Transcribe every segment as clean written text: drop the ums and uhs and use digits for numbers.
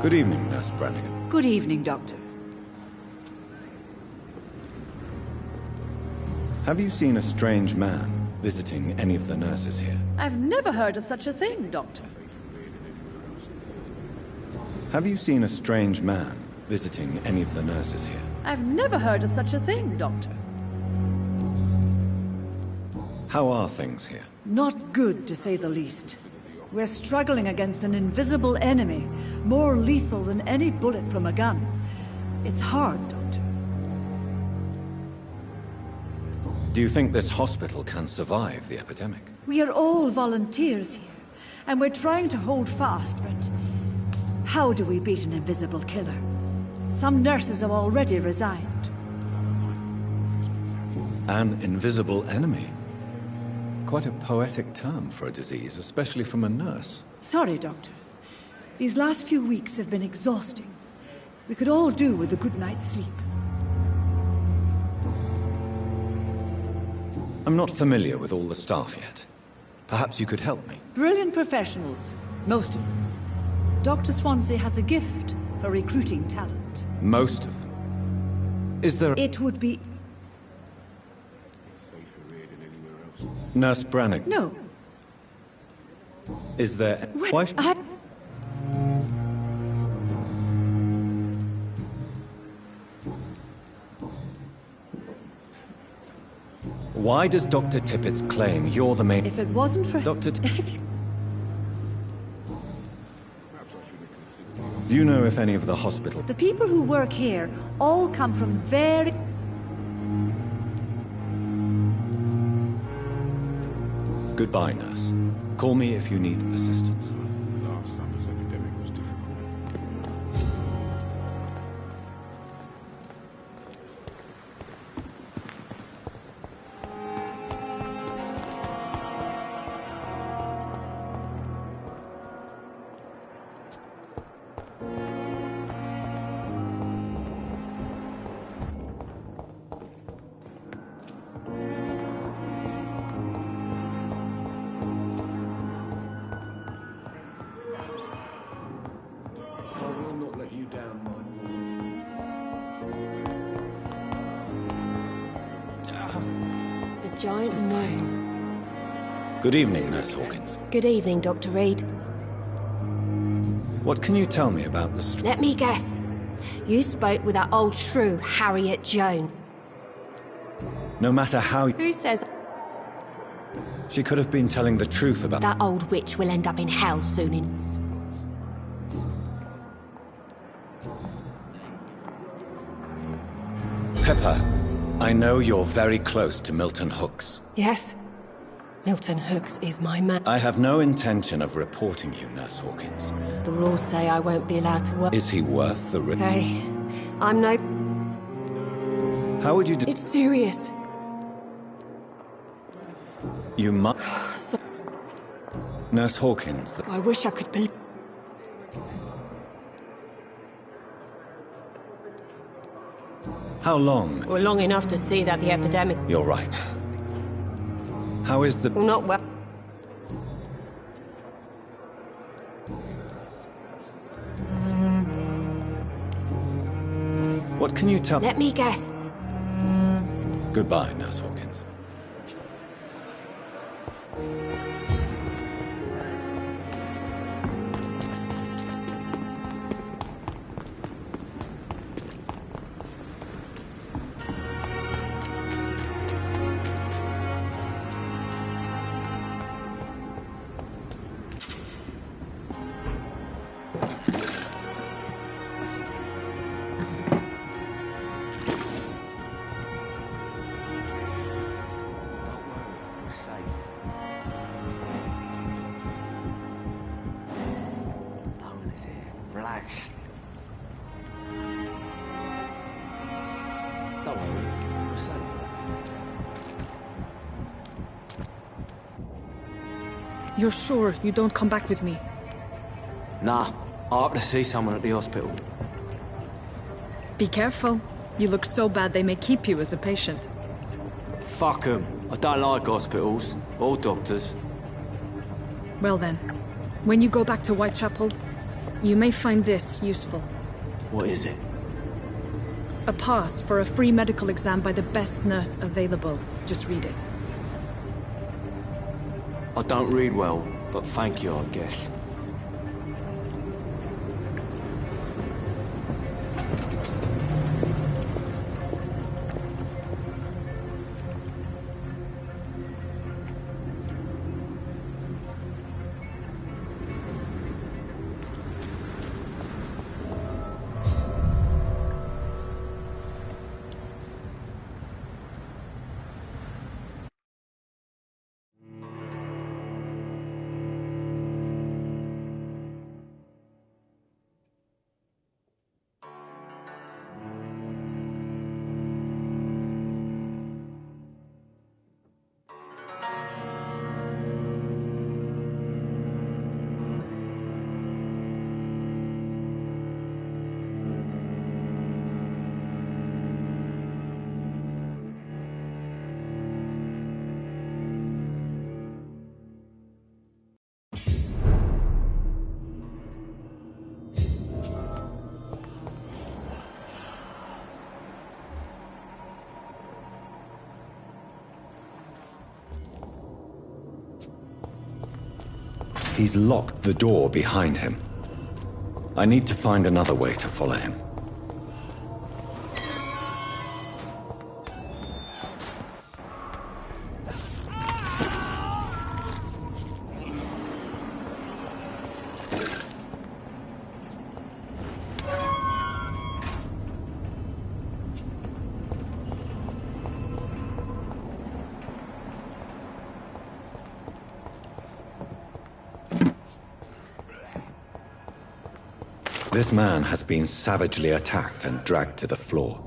Good evening, Nurse Brannigan. Good evening, Doctor. Have you seen a strange man visiting any of the nurses here? I've never heard of such a thing, Doctor. Have you seen a strange man visiting any of the nurses here? I've never heard of such a thing, Doctor. How are things here? Not good, to say the least. We're struggling against an invisible enemy, more lethal than any bullet from a gun. It's hard, Doctor. Do you think this hospital can survive the epidemic? We are all volunteers here, and we're trying to hold fast, but how do we beat an invisible killer? Some nurses have already resigned. An invisible enemy? Quite a poetic term for a disease, especially from a nurse. Sorry, Doctor. These last few weeks have been exhausting. We could all do with a good night's sleep. I'm not familiar with all the staff yet. Perhaps you could help me. Brilliant professionals, most of them. Dr. Swansea has a gift for recruiting talent. Most of them? Is there... It would be... Nurse Brannigan? No. Is there... Well, Why... Why does Dr. Tippett's claim you're the main... If it wasn't for... Dr. Do you know if any of the hospital... The people who work here all come from very... Goodbye, nurse. Call me if you need assistance. Last summer's epidemic was difficult. Giant moon. Good evening, Nurse Hawkins. Good evening, Dr. Reed. What can you tell me about the... Let me guess. You spoke with that old shrew, Harriet Joan. No matter how... Who says She could have been telling the truth about... that old witch will end up in hell soon in... Pepper, I know you're very close to Milton Hooks. Yes. Milton Hooks is my man. I have no intention of reporting you, Nurse Hawkins. The rules say I won't be allowed to work. Is he worth the risk? Hey, I'm no... How would you... It's serious. You must... So Nurse Hawkins... I wish I could believe... How long? Well, long enough to see that the epidemic... You're right. How is the... Well, not well... What can you tell... Let me guess. Goodbye, Nurse Hawkins. Relax. Don't worry, we're safe. You're sure you don't come back with me? Nah, I have to see someone at the hospital. Be careful. You look so bad they may keep you as a patient. Fuck 'em. I don't like hospitals, or doctors. Well then, when you go back to Whitechapel, You may find this useful. What is it? A pass for a free medical exam by the best nurse available. Just read it. I don't read well, but thank you, I guess. He's locked the door behind him. I need to find another way to follow him. This man has been savagely attacked and dragged to the floor.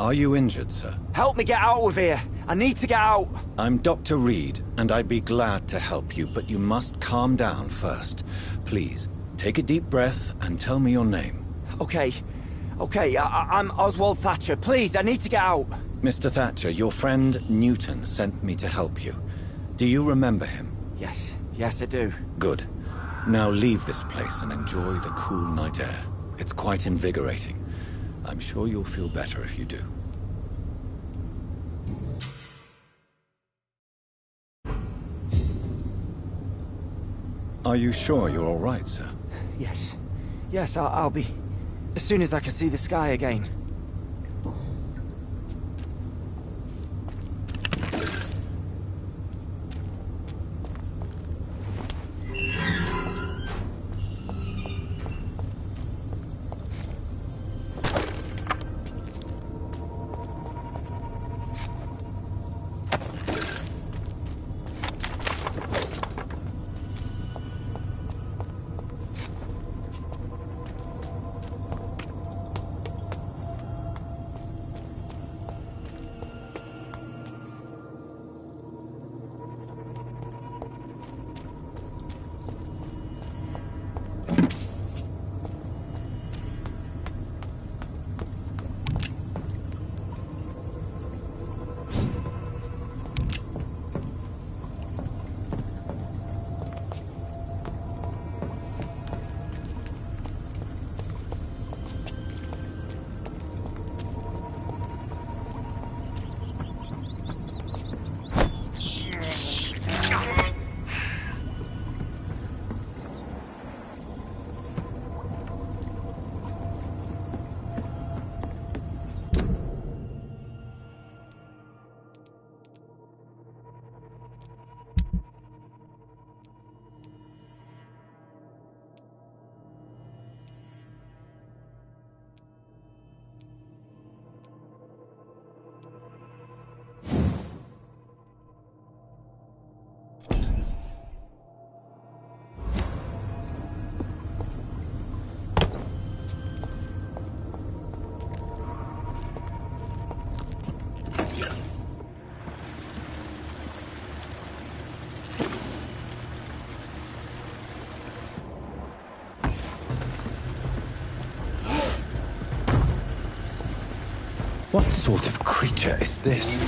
Are you injured, sir? Help me get out of here. I need to get out. I'm Dr. Reed, and I'd be glad to help you, but you must calm down first. Please, take a deep breath and tell me your name. Okay. I'm Oswald Thatcher. Please, I need to get out. Mr. Thatcher, your friend Newton sent me to help you. Do you remember him? Yes, I do. Good. Now leave this place and enjoy the cool night air. It's quite invigorating. I'm sure you'll feel better if you do. Are you sure you're all right, sir? Yes, I'll be... as soon as I can see the sky again. What sort of creature is this?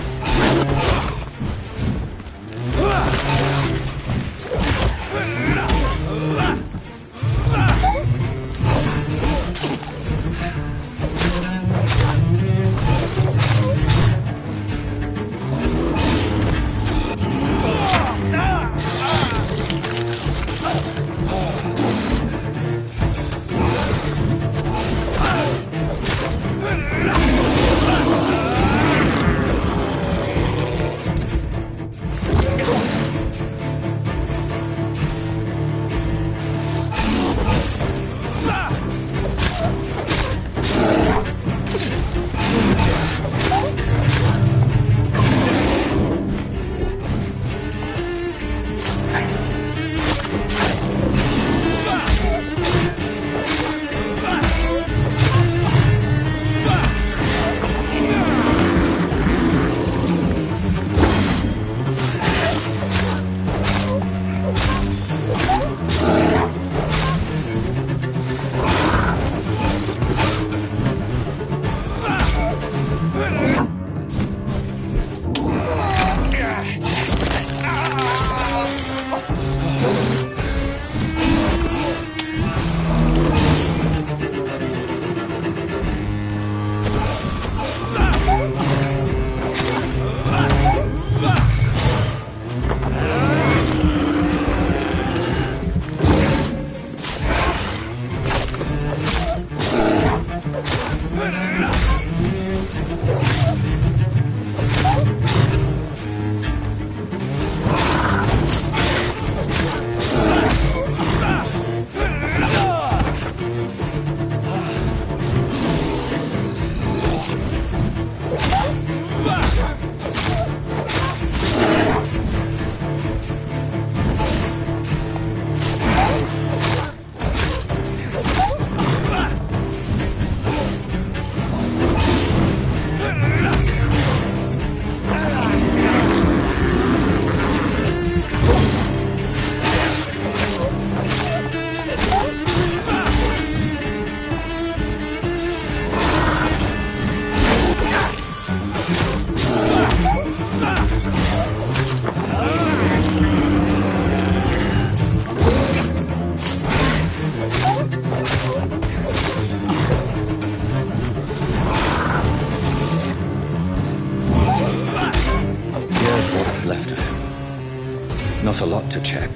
Not a lot to check,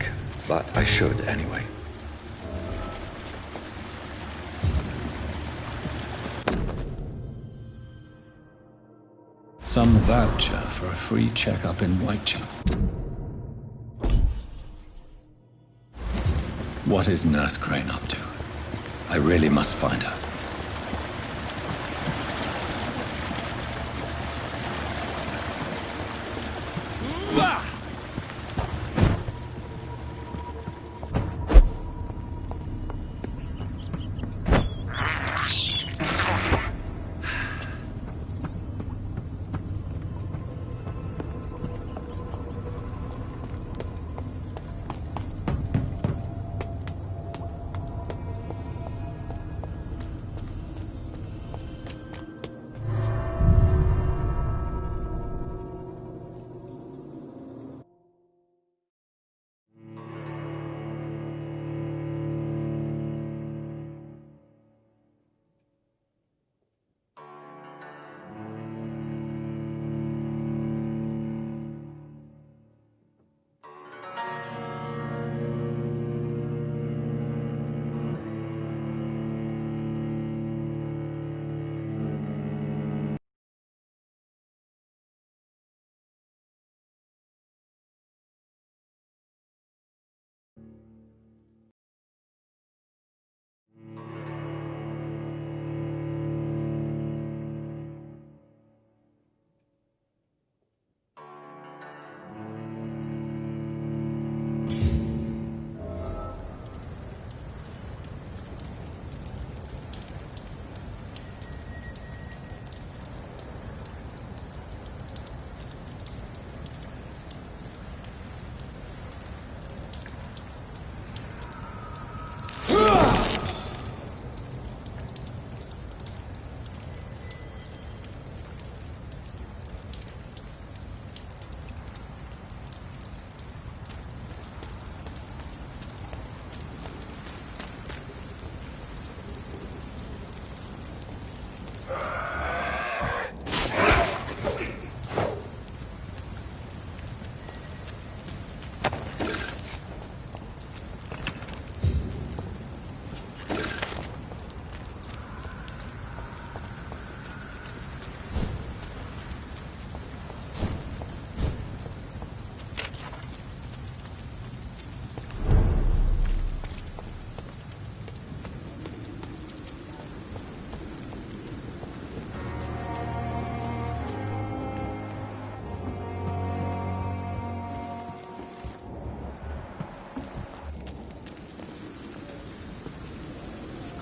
but I should anyway. Some voucher for a free checkup in Whitechapel. What is Nurse Crane up to? I really must find her.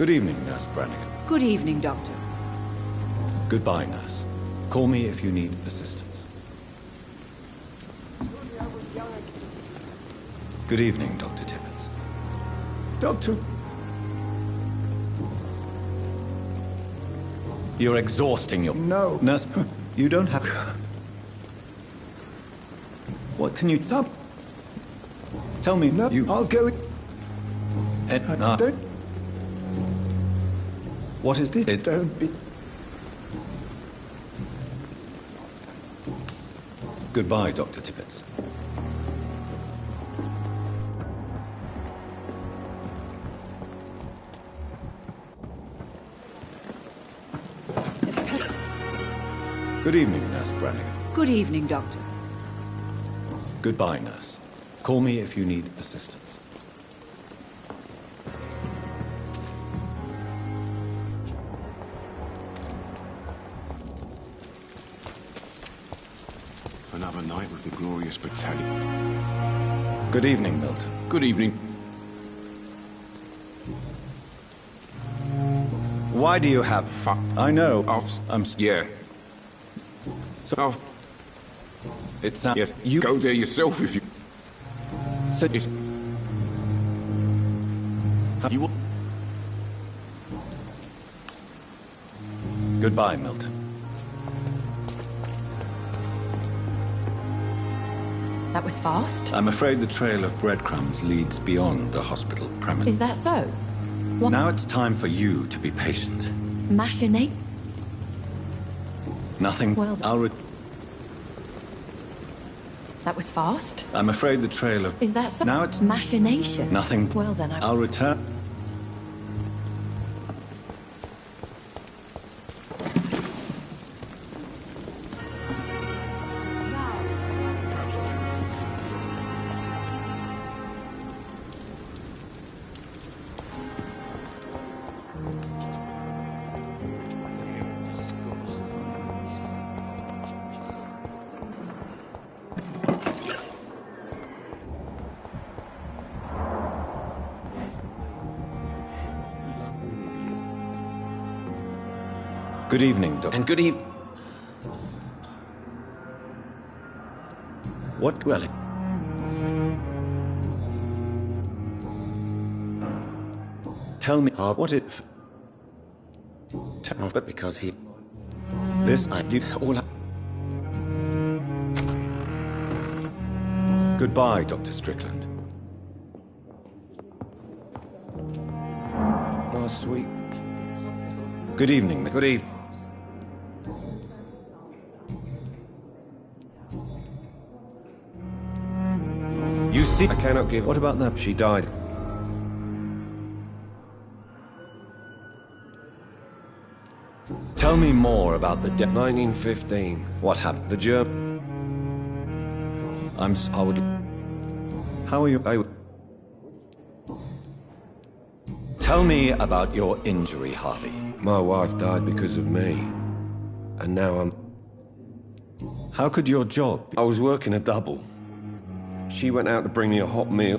Good evening, Nurse Brannigan. Good evening, Doctor. Goodbye, Nurse. Call me if you need assistance. Good evening, Dr. Tippett. Doctor. You're exhausting your... No. Nurse, you don't have... What can you... Stop. Tell me, No, you... I'll go... Don't... What is this? Don't be... Goodbye, Dr. Tippett. Good evening, Nurse Brannigan. Good evening, Doctor. Goodbye, Nurse. Call me if you need assistance. Another night with the glorious battalion. Good evening, Milton. Good evening. Why do you have... Fuck. I know. I'm... Yeah. So... It's not... Yes, You... go there yourself if you... So... It's... You will... Goodbye, Milton. That was fast. I'm afraid the trail of breadcrumbs leads beyond the hospital premises. Is that so? What? Now it's time for you to be patient. Machinate? Nothing... Well, I'll... That was fast. I'm afraid the trail of... Is that some Now it's... machination? Nothing. Well then, I'll return... Good evening, Doctor. And good evening. What dwelling? Tell me, what if... But because he... This... I do all I... Goodbye, Dr. Strickland. Oh, sweet. Good evening. Good evening. You see... I cannot give... What about that? She died. Tell me more about the death. 1915. What happened? The German... I would... How are you? Tell me about your injury, Harvey. My wife died because of me. And now I'm... How could your job... I was working a double. She went out to bring me a hot meal.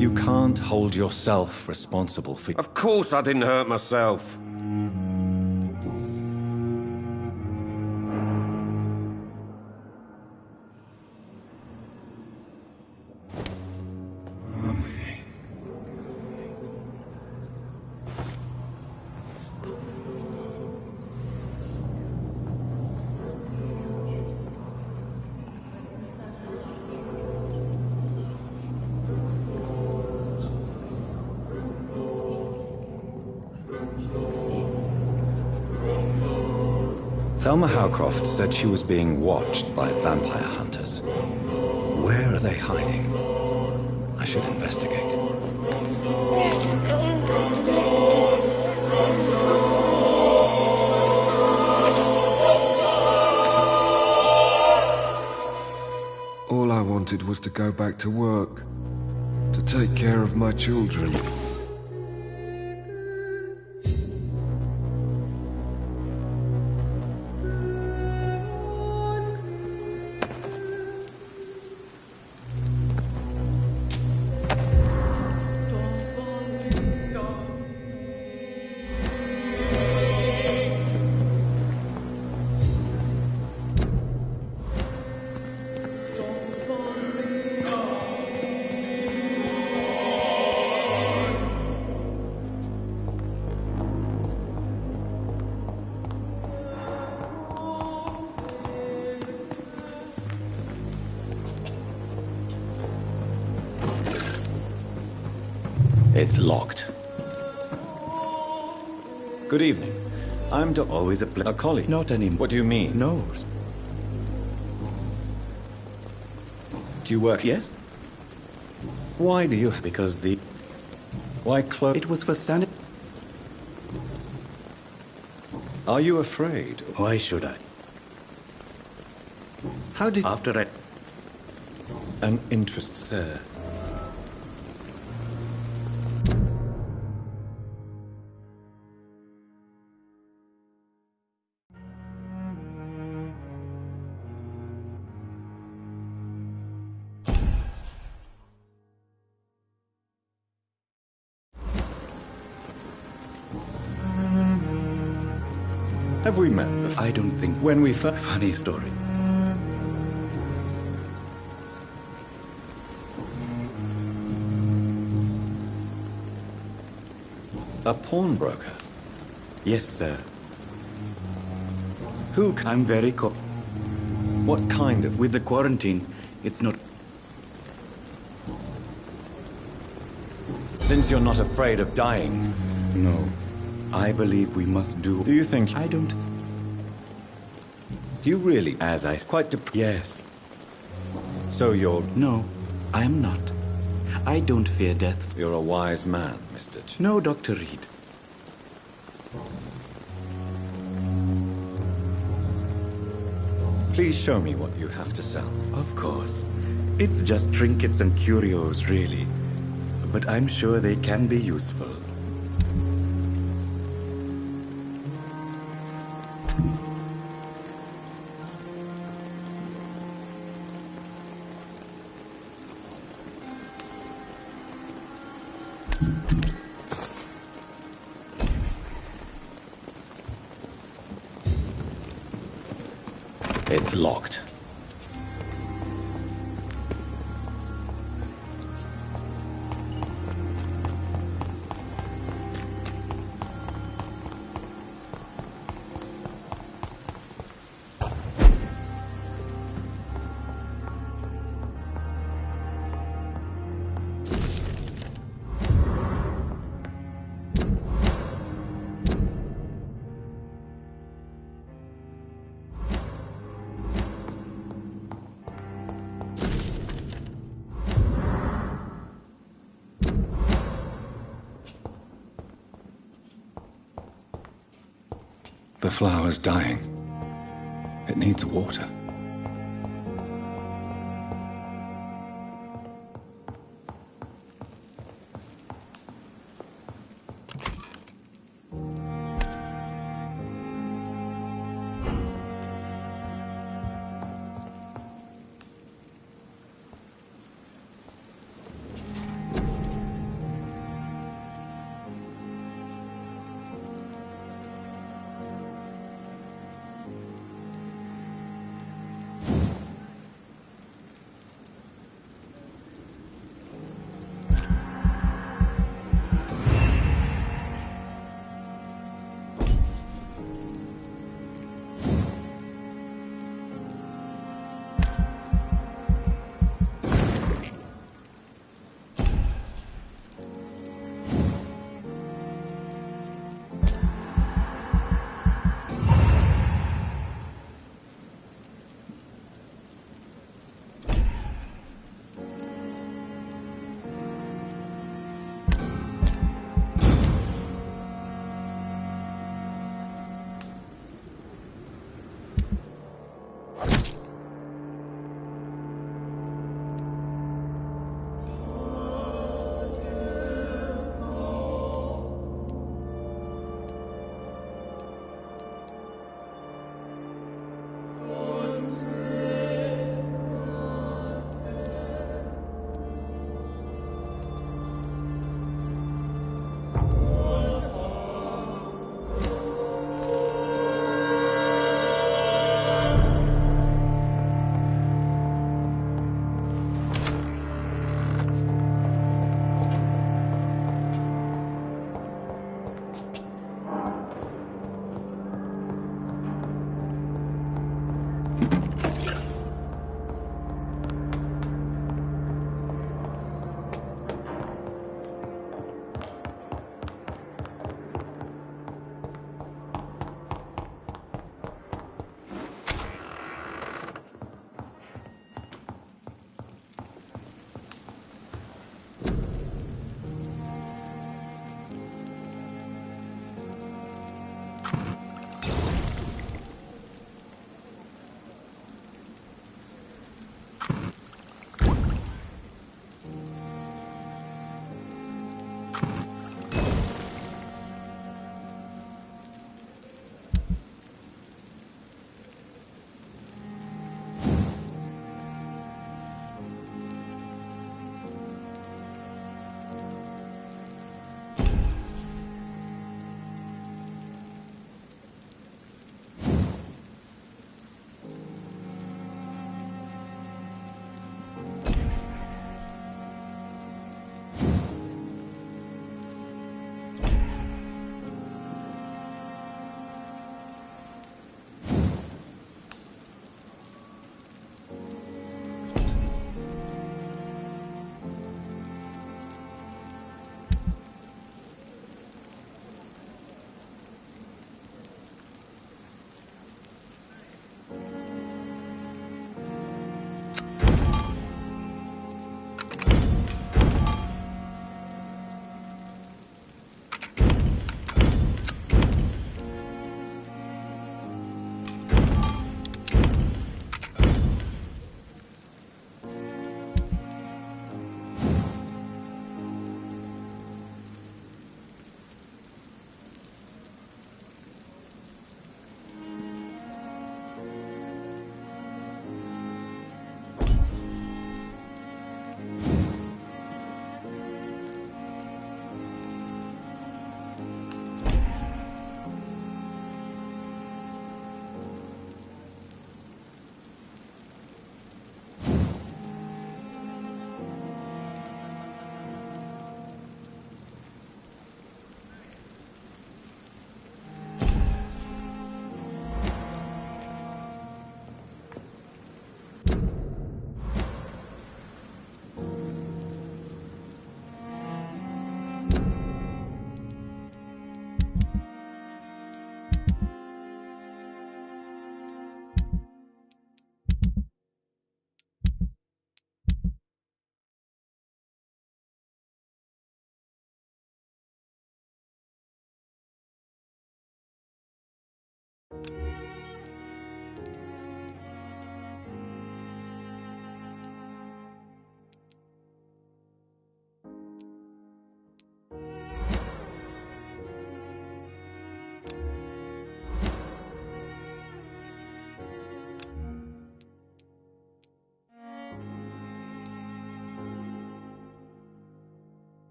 You can't hold yourself responsible for... Of course I didn't hurt myself. Thelma Howcroft said she was being watched by vampire hunters. Where are they hiding? I should investigate. All I wanted was to go back to work, to take care of my children. It's locked. Good evening. I'm always a colleague. Not anymore. What do you mean? No. Do you work? Yes? Why do you... Because the... Why close... It was for sanity. Are you afraid? Why should I? How did... After I... An interest, Sir. Have we met before? I don't think... When we first... Funny story. A pawnbroker? Yes, sir. Who... I'm very What kind of... With the quarantine, it's not... Since you're not afraid of dying... No. I believe we must do... Do you think... I don't... Do you really... As I... Quite... Yes. So you're... No, I am not. I don't fear death. You're a wise man, Mr. No, Dr. Reed. Please show me what you have to sell. Of course. It's just trinkets and curios, really. But I'm sure they can be useful. It's locked. The flower's dying. It needs water.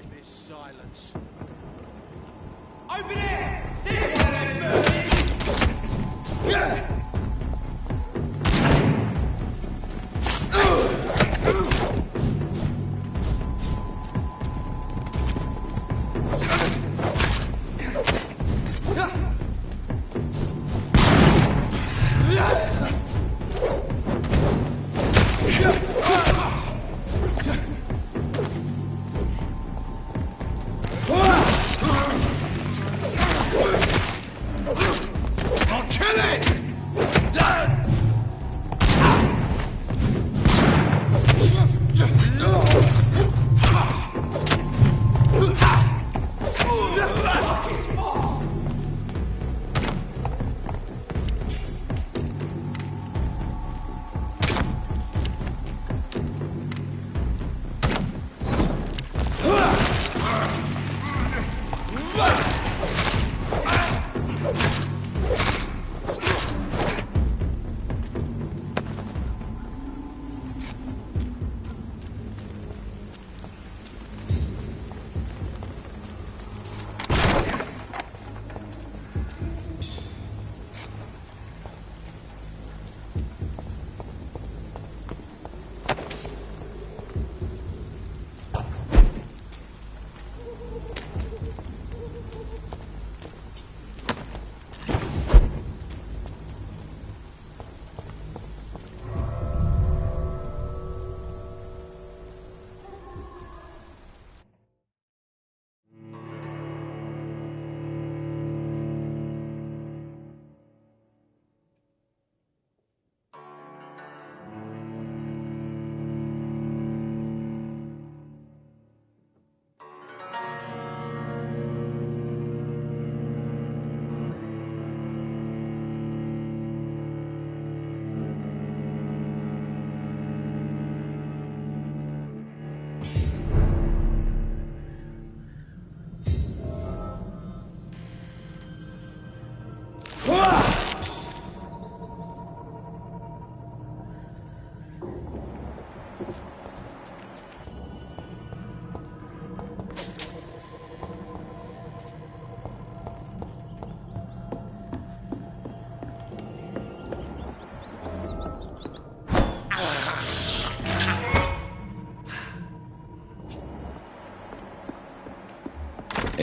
like this silence. Over there! This way, yeah! Oh!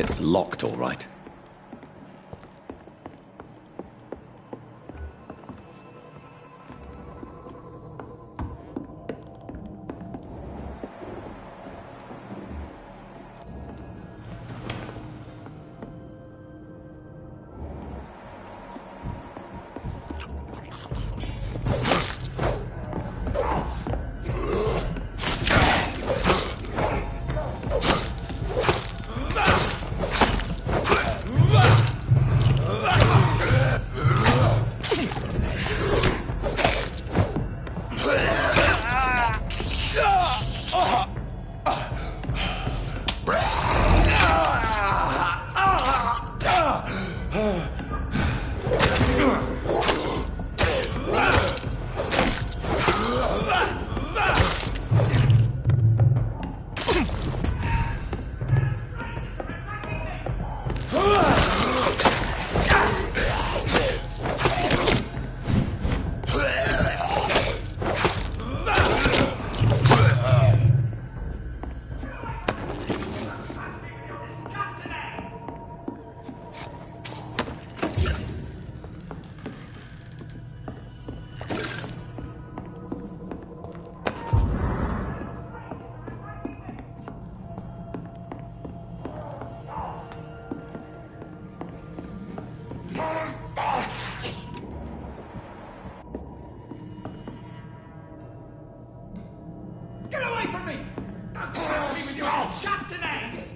It's locked, all right. Get away from me! Don't touch me with your disgusting hands!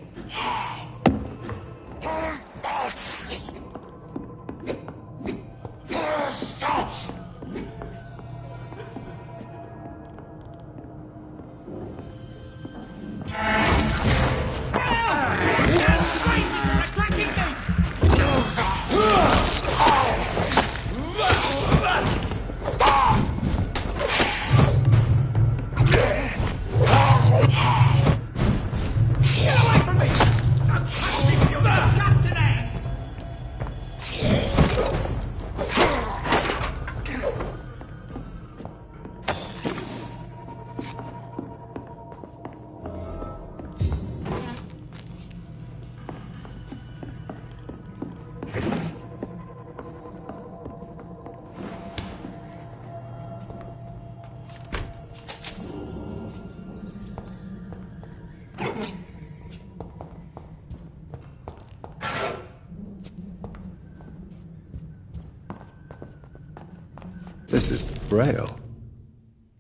This is Braille.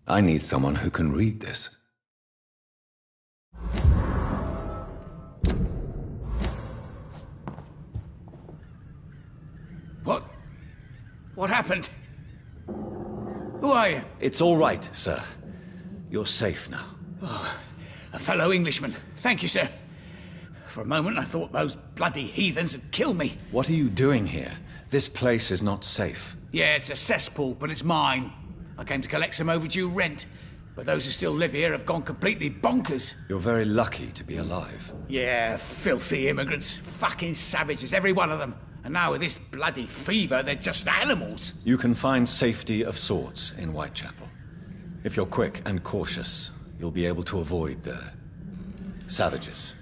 I need someone who can read this. What? What happened? Who are you? It's all right, sir. You're safe now. Oh, a fellow Englishman. Thank you, sir. For a moment, I thought those bloody heathens had killed me. What are you doing here? This place is not safe. Yeah, it's a cesspool, but it's mine. I came to collect some overdue rent, but those who still live here have gone completely bonkers. You're very lucky to be alive. Yeah, filthy immigrants. Fucking savages, every one of them. And now with this bloody fever, they're just animals. You can find safety of sorts in Whitechapel. If you're quick and cautious, you'll be able to avoid the savages.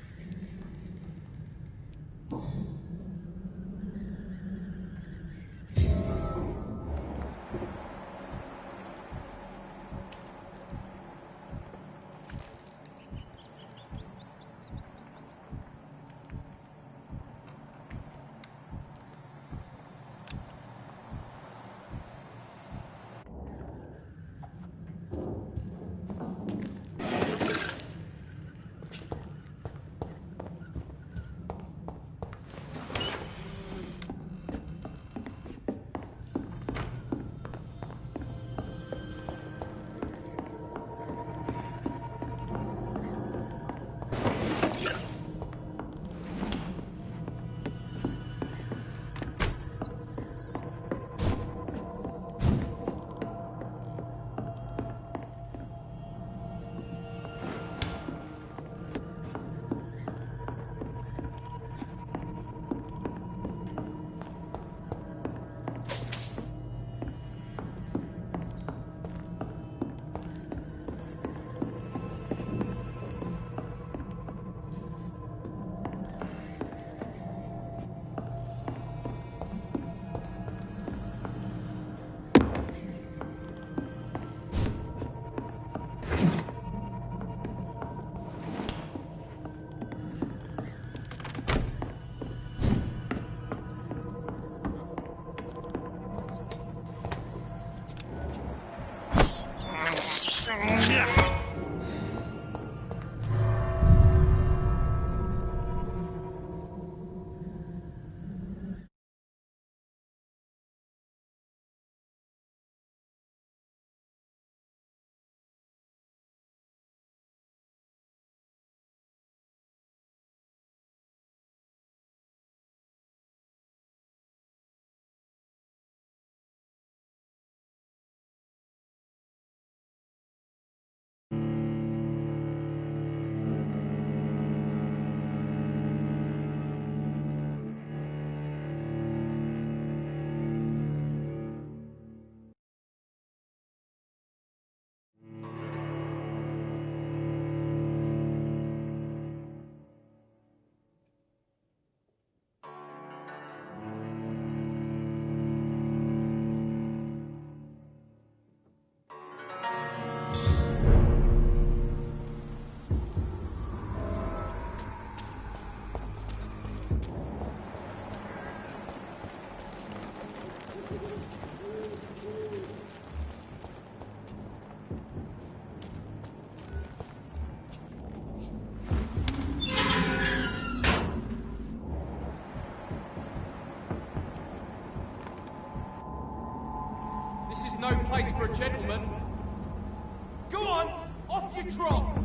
This is no place for a gentleman. Go on, off you trot.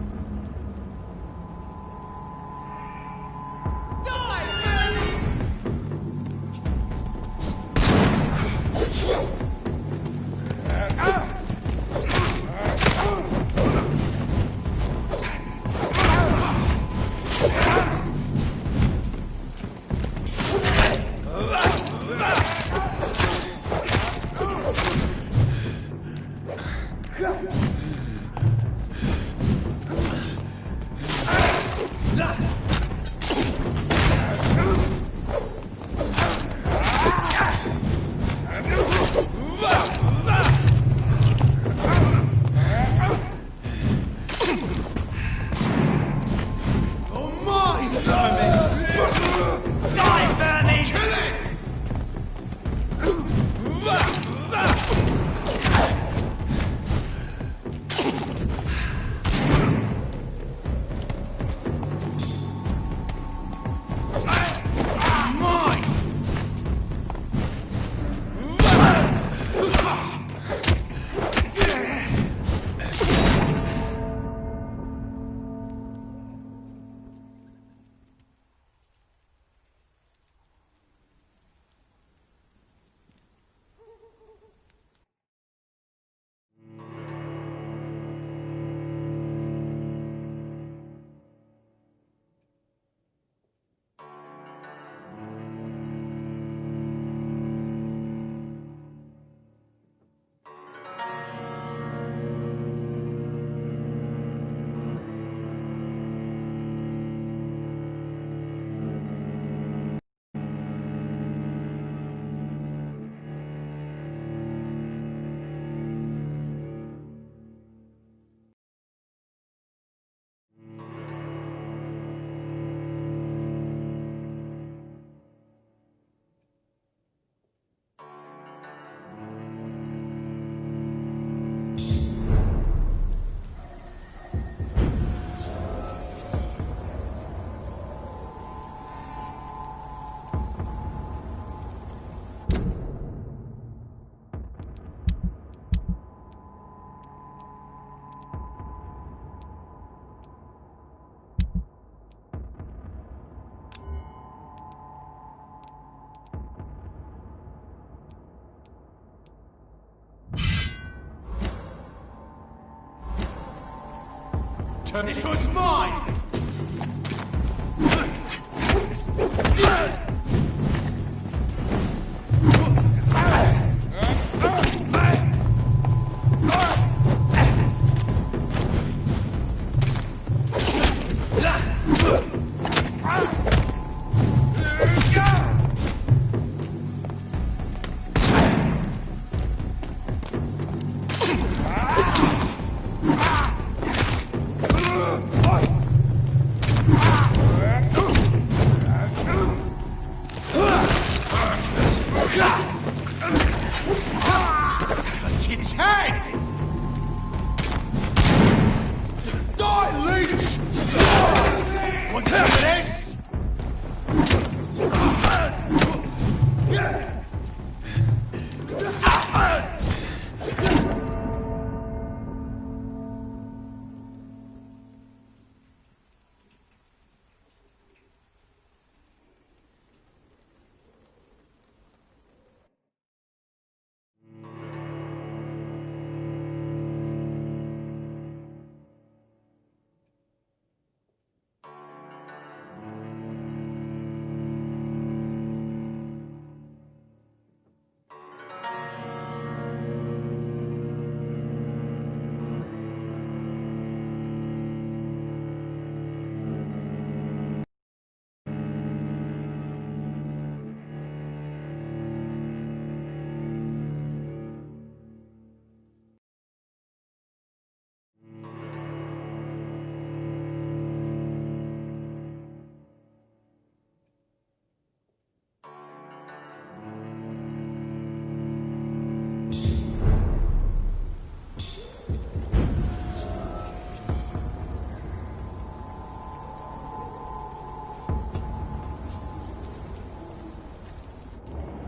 This was mine! Its head! Die, leech! Want some of this?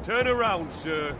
Turn around, sir.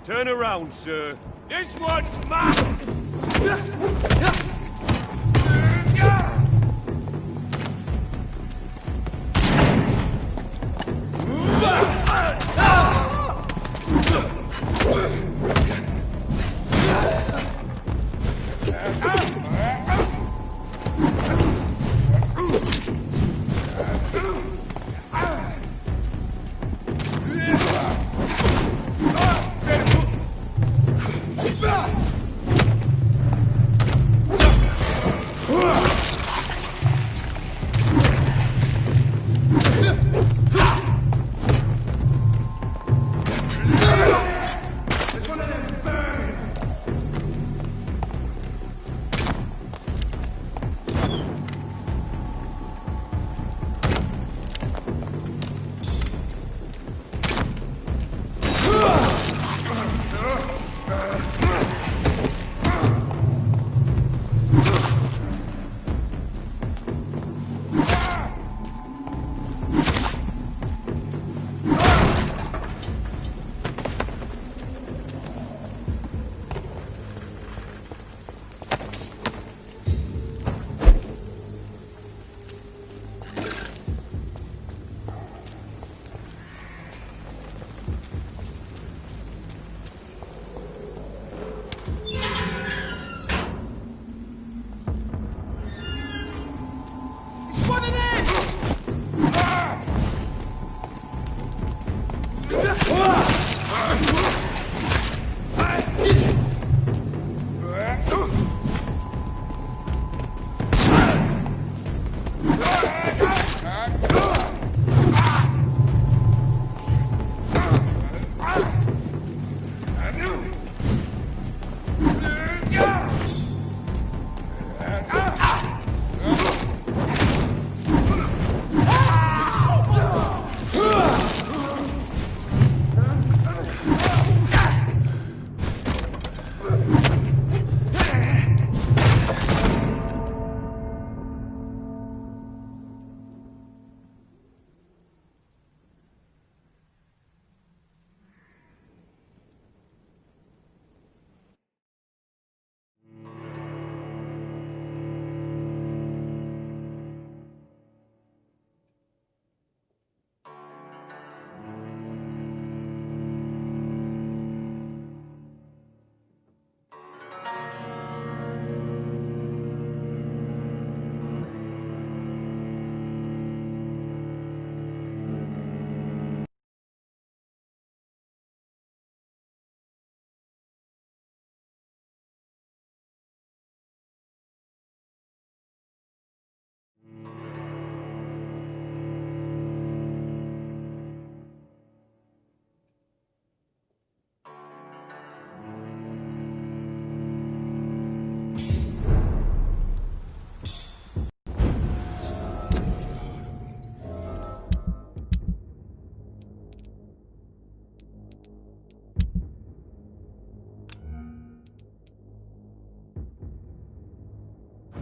Turn around, sir. This one's mine!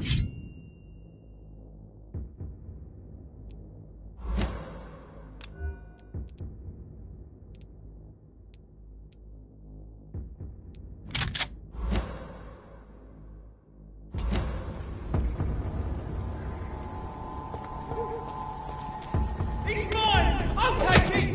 He's mine! I'll take it!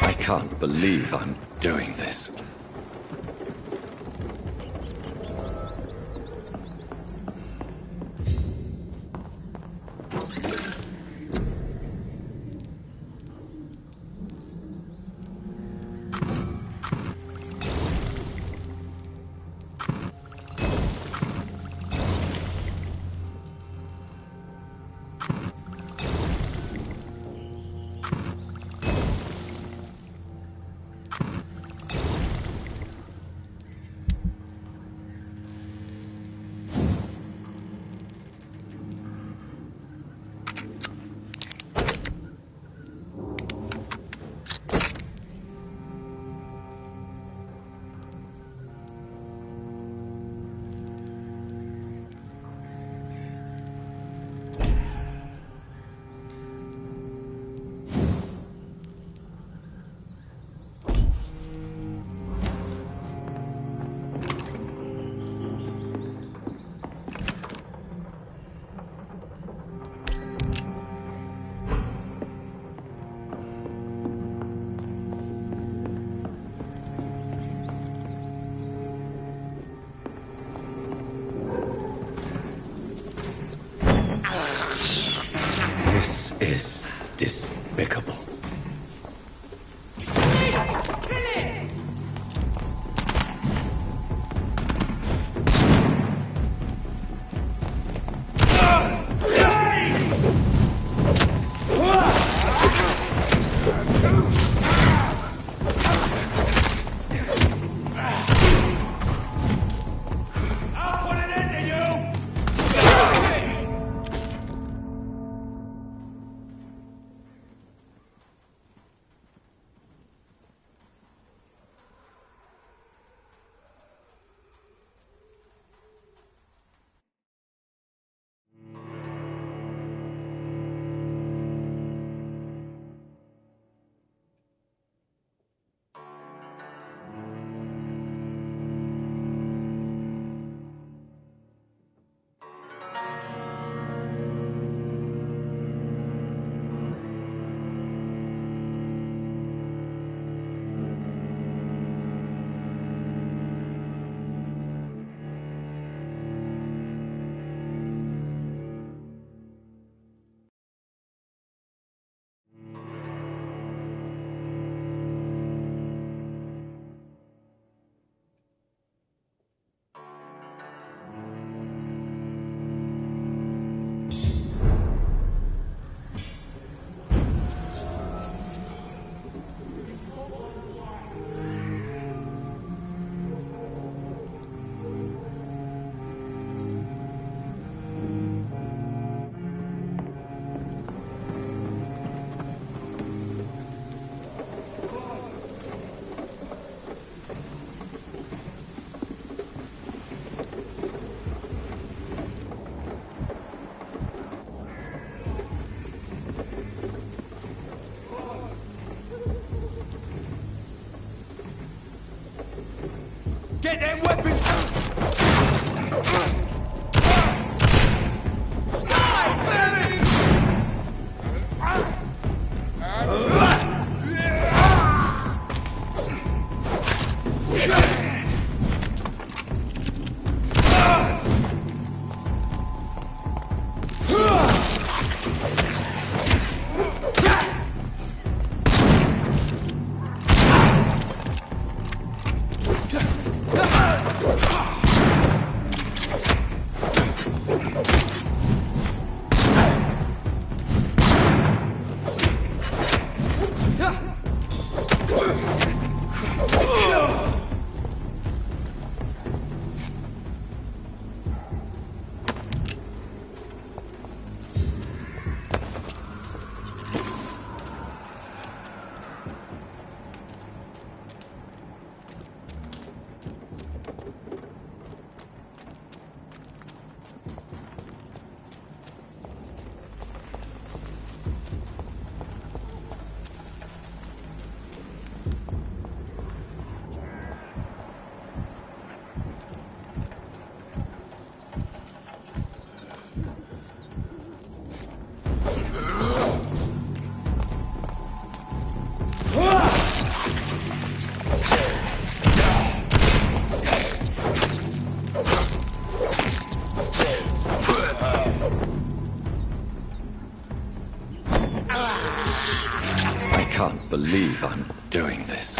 I can't believe I'm doing this. is despicable. Get them weapons down! I can't believe I'm doing this.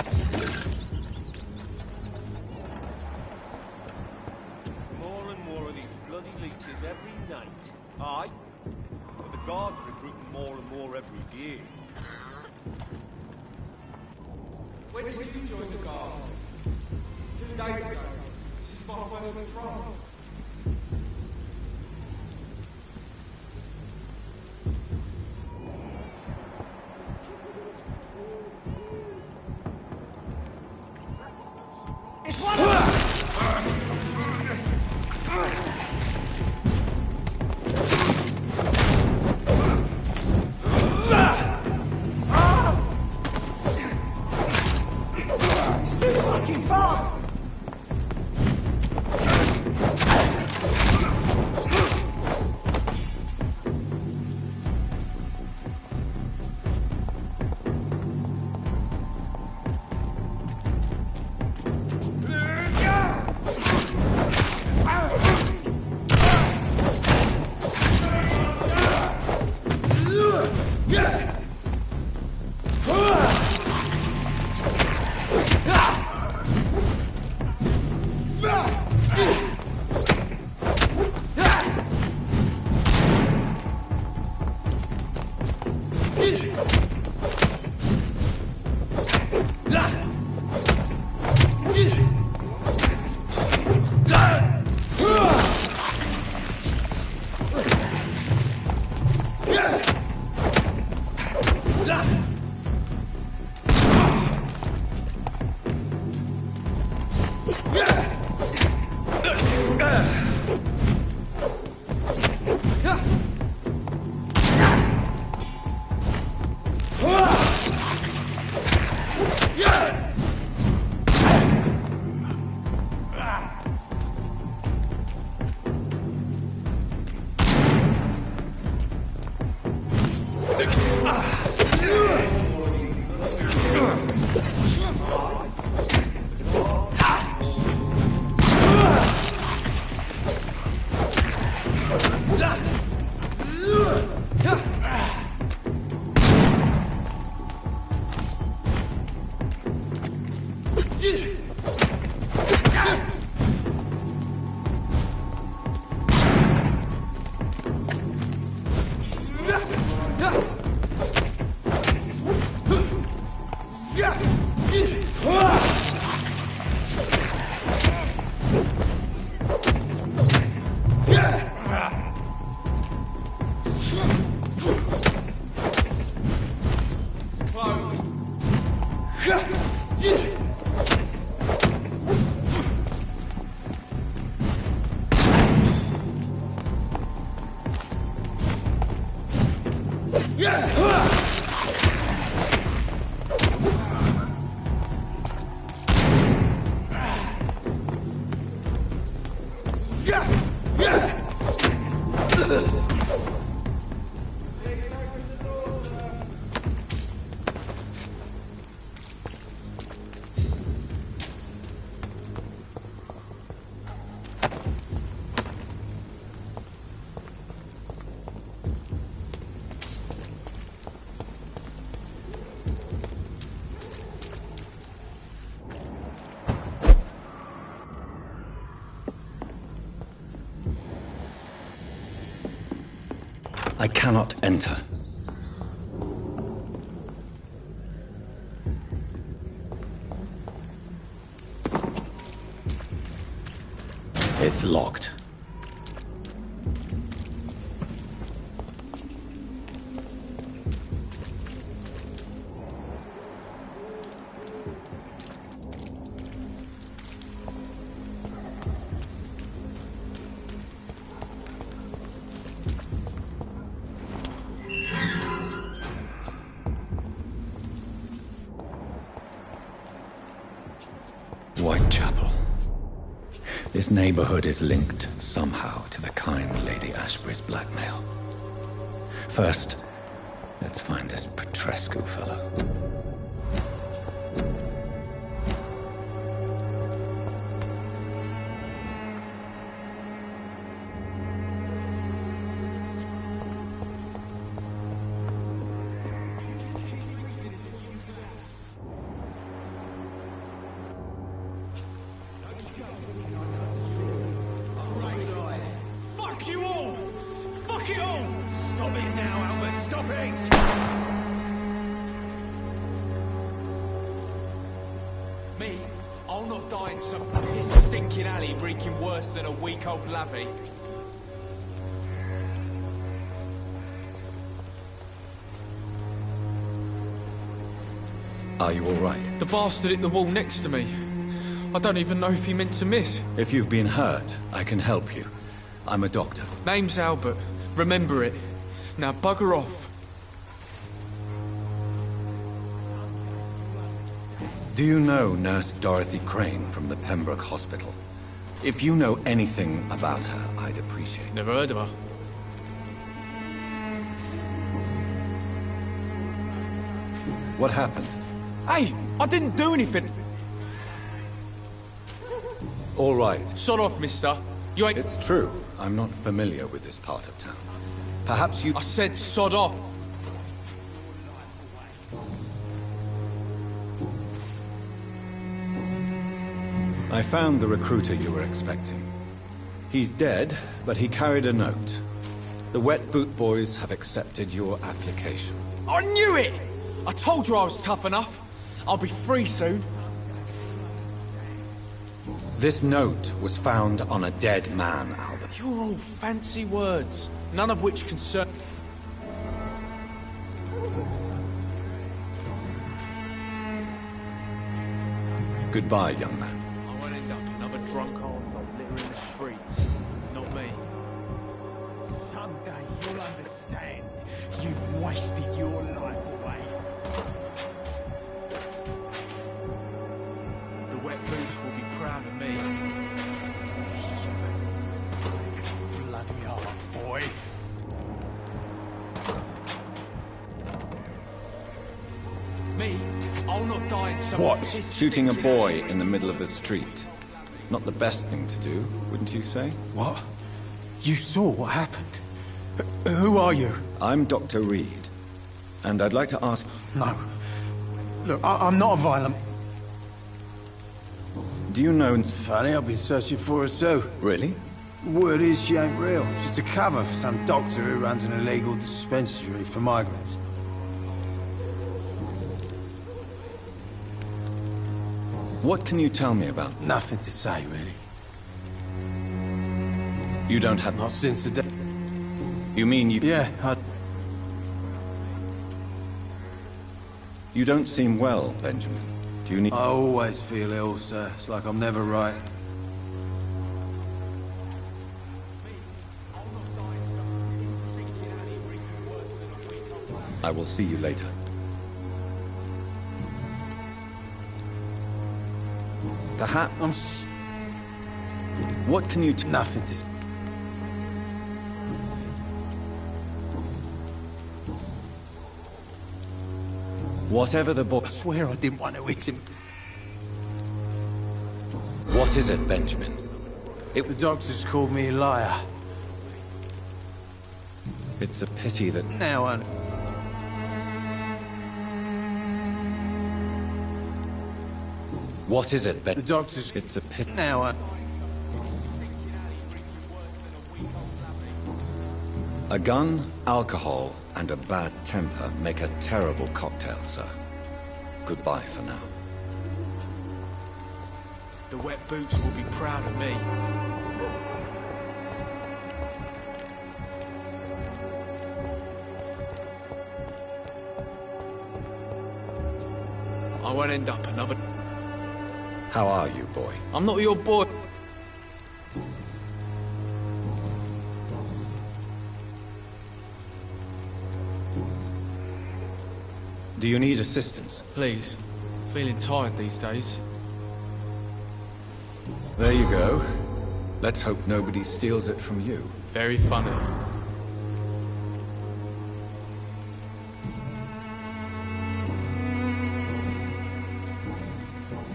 More and more of these bloody leeches every night. Aye? But the guards recruiting more and more every year. When did you join the guard? 2 days ago. This is my first patrol. It's one of them! He's too fucking fast! I cannot enter. It's locked. Whitechapel. This neighborhood is linked somehow to the kind Lady Ashbury's blackmail. First, let's find this Petrescu fellow. Me? I'll not die in some piss-stinking alley reeking worse than a week-old lavvy. Are you all right? The bastard hit the wall next to me. I don't even know if he meant to miss. If you've been hurt, I can help you. I'm a doctor. Name's Albert. Remember it. Now bugger off. Do you know Nurse Dorothy Crane from the Pembroke Hospital? If you know anything about her, I'd appreciate it. Never heard of her. What happened? Hey, I didn't do anything. All right. Sod off, mister. You ain't... It's true. I'm not familiar with this part of town. Perhaps you... I said sod off. I found the recruiter you were expecting. He's dead, but he carried a note. The Wet Boot Boys have accepted your application. I knew it! I told you I was tough enough. I'll be free soon. This note was found on a dead man, Albert. You're all fancy words, none of which concern... Goodbye, young man. I won't end up another drunk arsehole littering the streets. Not me. Someday you'll understand. You've wasted your life away. The Wet Boots will be proud of me. Bloody hard, boy. Me? I'll not die in some... What? Shooting a boy in the middle of the street. Not the best thing to do, wouldn't you say? What? You saw what happened? Who are you? I'm Dr. Reed, and I'd like to ask... No. Look, I'm not a violent... Do you know... Funny, I've been searching for her too. Really? Word is she ain't real. She's a cover for some doctor who runs an illegal dispensary for migrants. What can you tell me about? Nothing to say, really. You don't have... Not since the day... You mean you... Yeah, You don't seem well, Benjamin. Do you need... I always feel ill, sir. It's like I'm never right. I will see you later. Perhaps... What can you... Nothing to... Whatever the boy... I swear I didn't want to hit him. What is it, Benjamin? The doctors called me a liar. It's a pity that... Now I... What is it, Ben? The doctors... It's a pity... Now I... A gun, alcohol, and a bad temper make a terrible cocktail, sir. Goodbye for now. The Wet Boots will be proud of me. I won't end up another... How are you, boy? I'm not your boy. Do you need assistance? Please. Feeling tired these days. There you go. Let's hope nobody steals it from you. Very funny.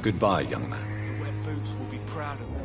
Goodbye, young man. The Wet Boots will be proud of me.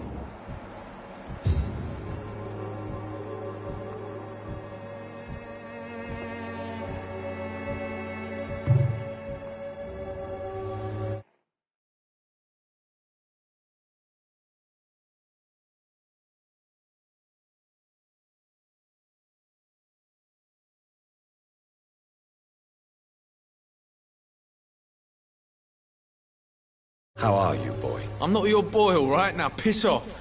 How are you, boy? I'm not your boy, all right? Now piss off.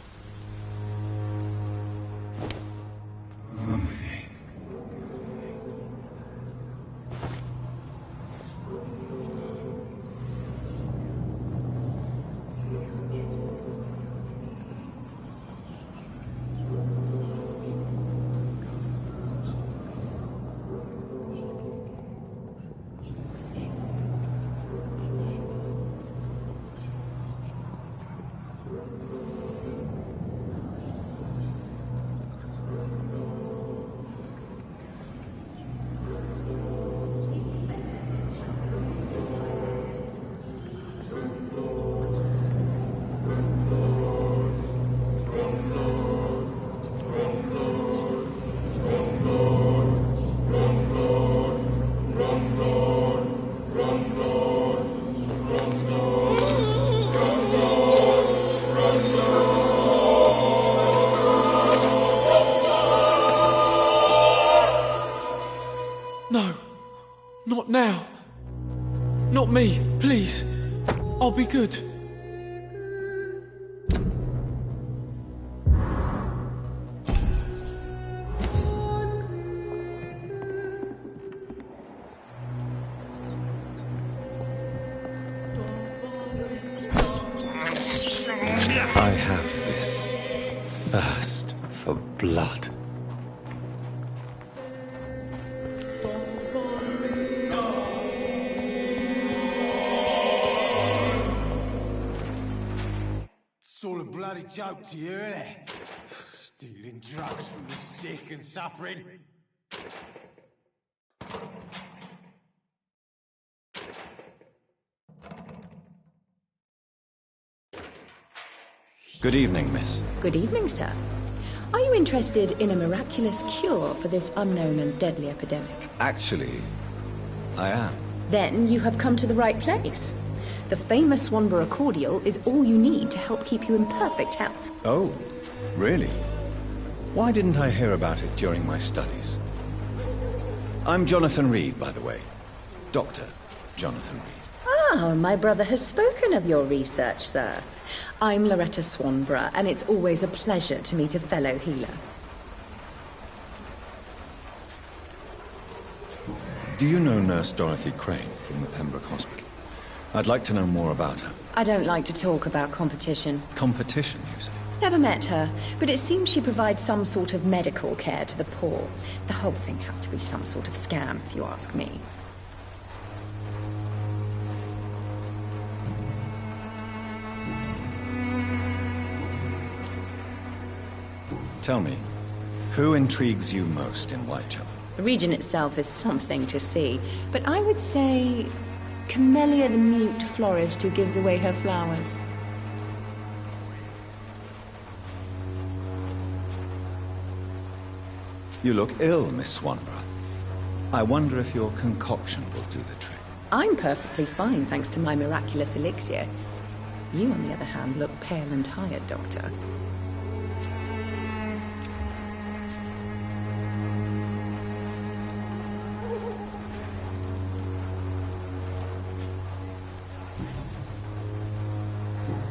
Not now. Not me, please. I'll be good. I have this thirst for blood. It's all a bloody joke to you, isn't it? Stealing drugs from the sick and suffering. Good evening, miss. Good evening, sir. Are you interested in a miraculous cure for this unknown and deadly epidemic? Actually, I am. Then you have come to the right place. The famous Swanborough cordial is all you need to help keep you in perfect health. Oh, really? Why didn't I hear about it during my studies? I'm Jonathan Reed, by the way. Dr. Jonathan Reed. Ah, my brother has spoken of your research, sir. I'm Loretta Swanborough, and it's always a pleasure to meet a fellow healer. Do you know Nurse Dorothy Crane from the Pembroke Hospital? I'd like to know more about her. I don't like to talk about competition. Competition, you say? Never met her, but it seems she provides some sort of medical care to the poor. The whole thing has to be some sort of scam, if you ask me. Tell me, who intrigues you most in Whitechapel? The region itself is something to see, but I would say Camellia the mute florist who gives away her flowers. You look ill, Miss Swanborough. I wonder if your concoction will do the trick. I'm perfectly fine, thanks to my miraculous elixir. You, on the other hand, look pale and tired, Doctor.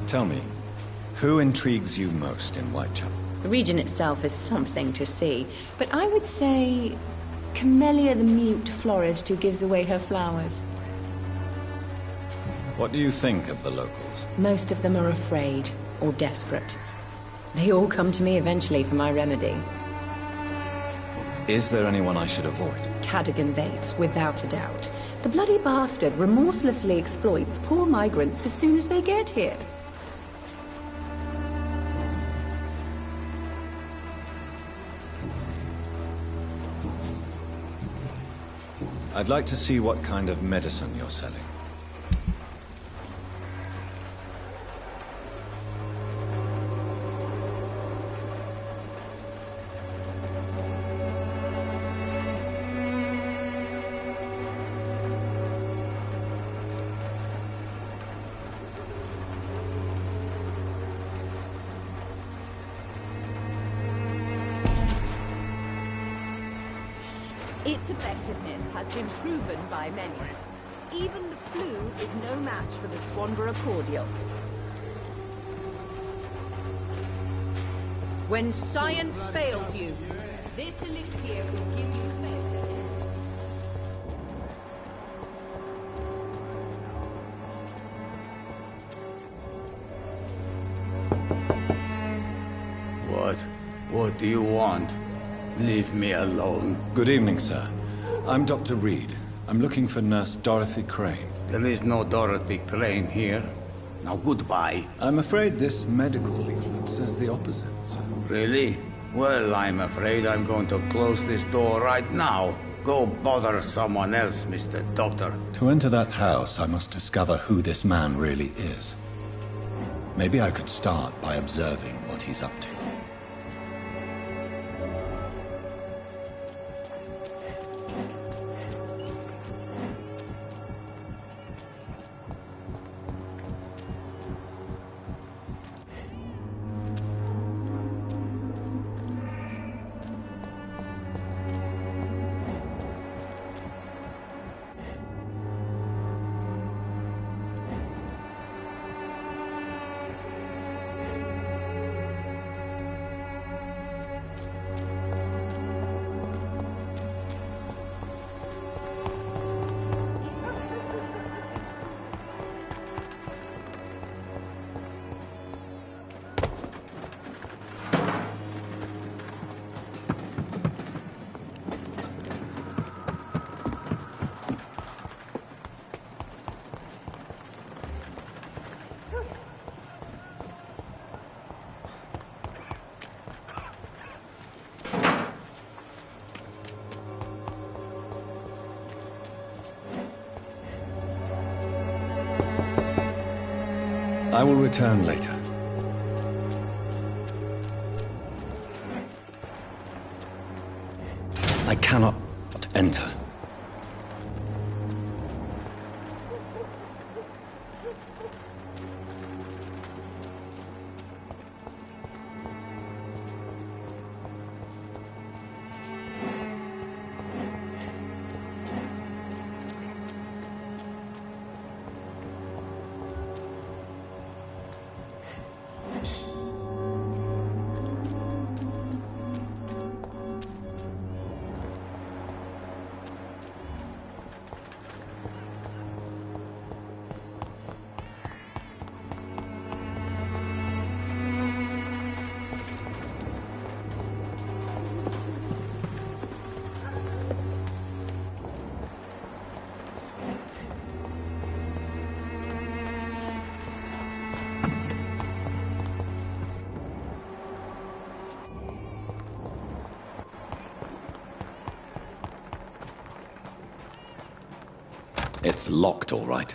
Tell me, who intrigues you most in Whitechapel? The region itself is something to see, but I would say Camellia the mute florist who gives away her flowers. What do you think of the locals? Most of them are afraid or desperate. They all come to me eventually for my remedy. Is there anyone I should avoid? Cadogan Bates, without a doubt. The bloody bastard remorselessly exploits poor migrants as soon as they get here. I'd like to see what kind of medicine you're selling. Its effectiveness has been proven by many. Even the flu is no match for the Swanborough cordial. When science fails you, this elixir will give you faith. What do you want? Leave me alone. Good evening, sir. I'm Dr. Reed. I'm looking for Nurse Dorothy Crane. There is no Dorothy Crane here. Now goodbye. I'm afraid this medical leaflet says the opposite, sir. Really? Well, I'm afraid I'm going to close this door right now. Go bother someone else, Mr. Doctor. To enter that house, I must discover who this man really is. Maybe I could start by observing what he's up to. I will return later. I cannot enter. It's locked, all right.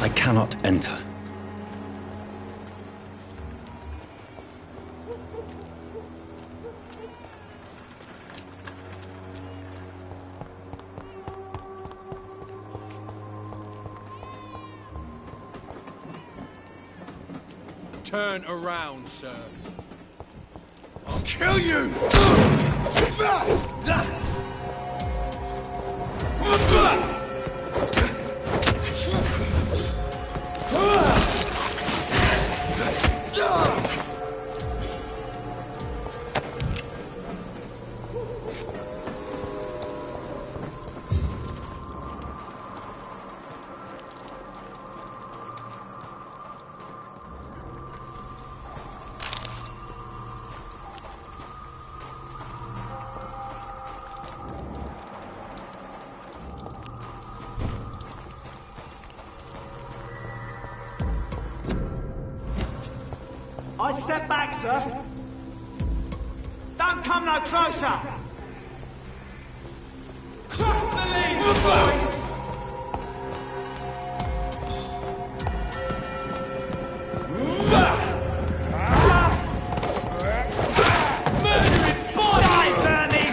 I cannot enter. Turn around, sir. I'll kill you! I'd step back, sir. Don't come no closer. Cross the lead, boys! Murdering boy! Die, Bernie!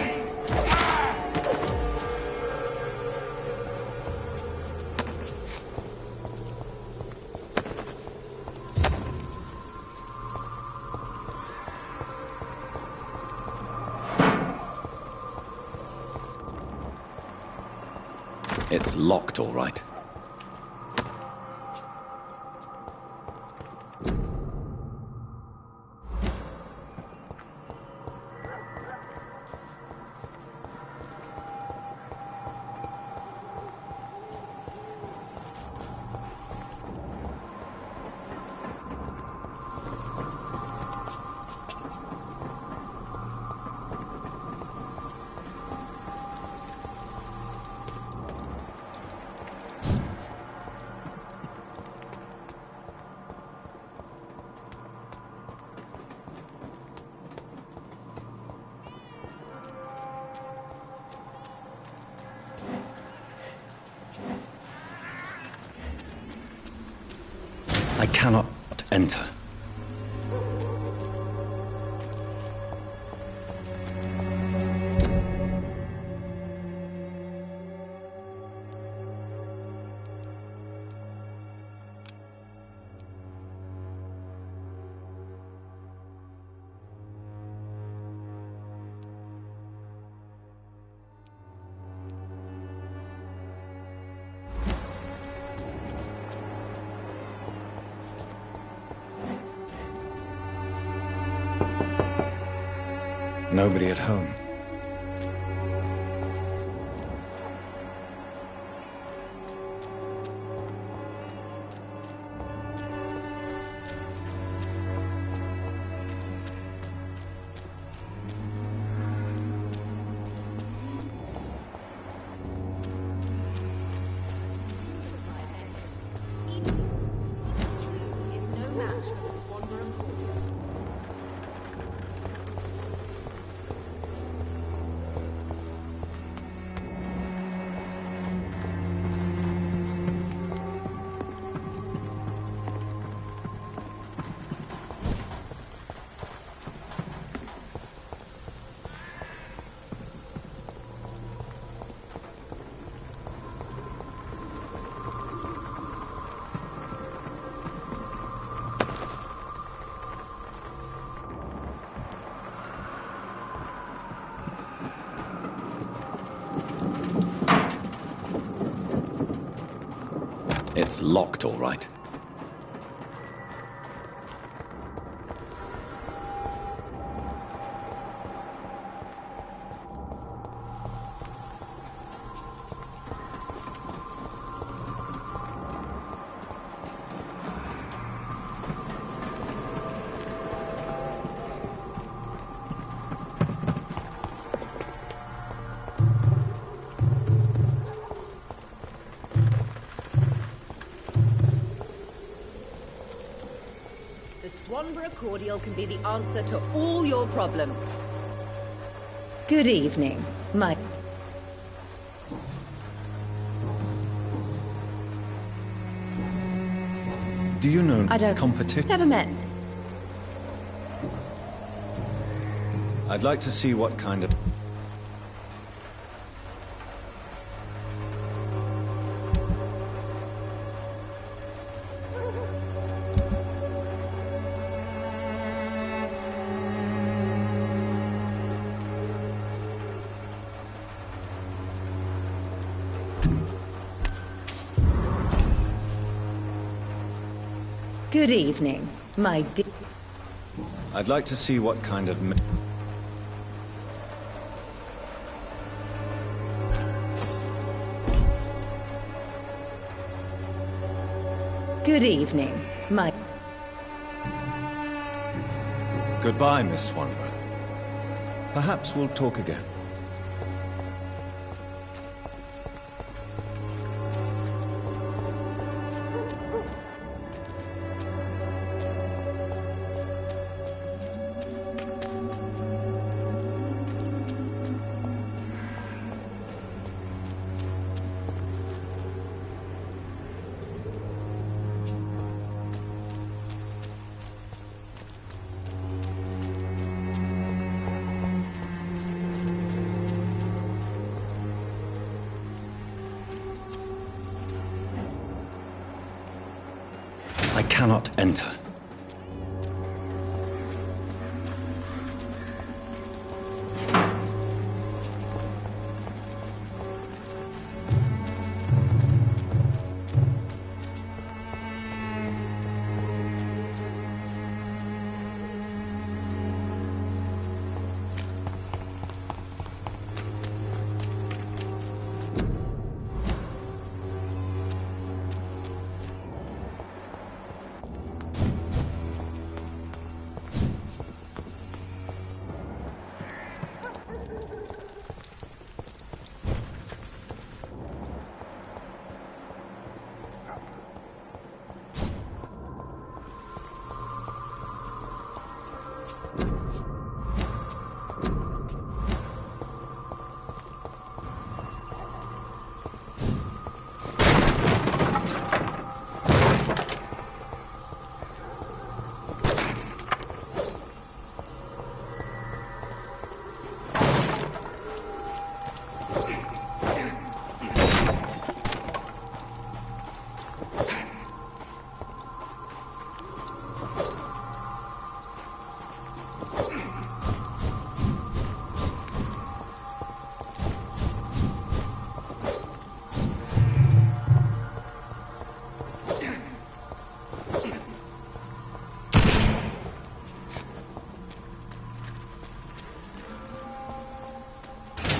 It's locked, all right. cannot enter. Nobody at home. It's locked, all right. Swanborough cordial can be the answer to all your problems. Good evening, my... Do you know I don't... competition? Never met. I'd like to see what kind of... Good evening, my dear. I'd like to see what kind of... Good evening, my... Goodbye, Miss Swanborough. Perhaps we'll talk again. I cannot enter.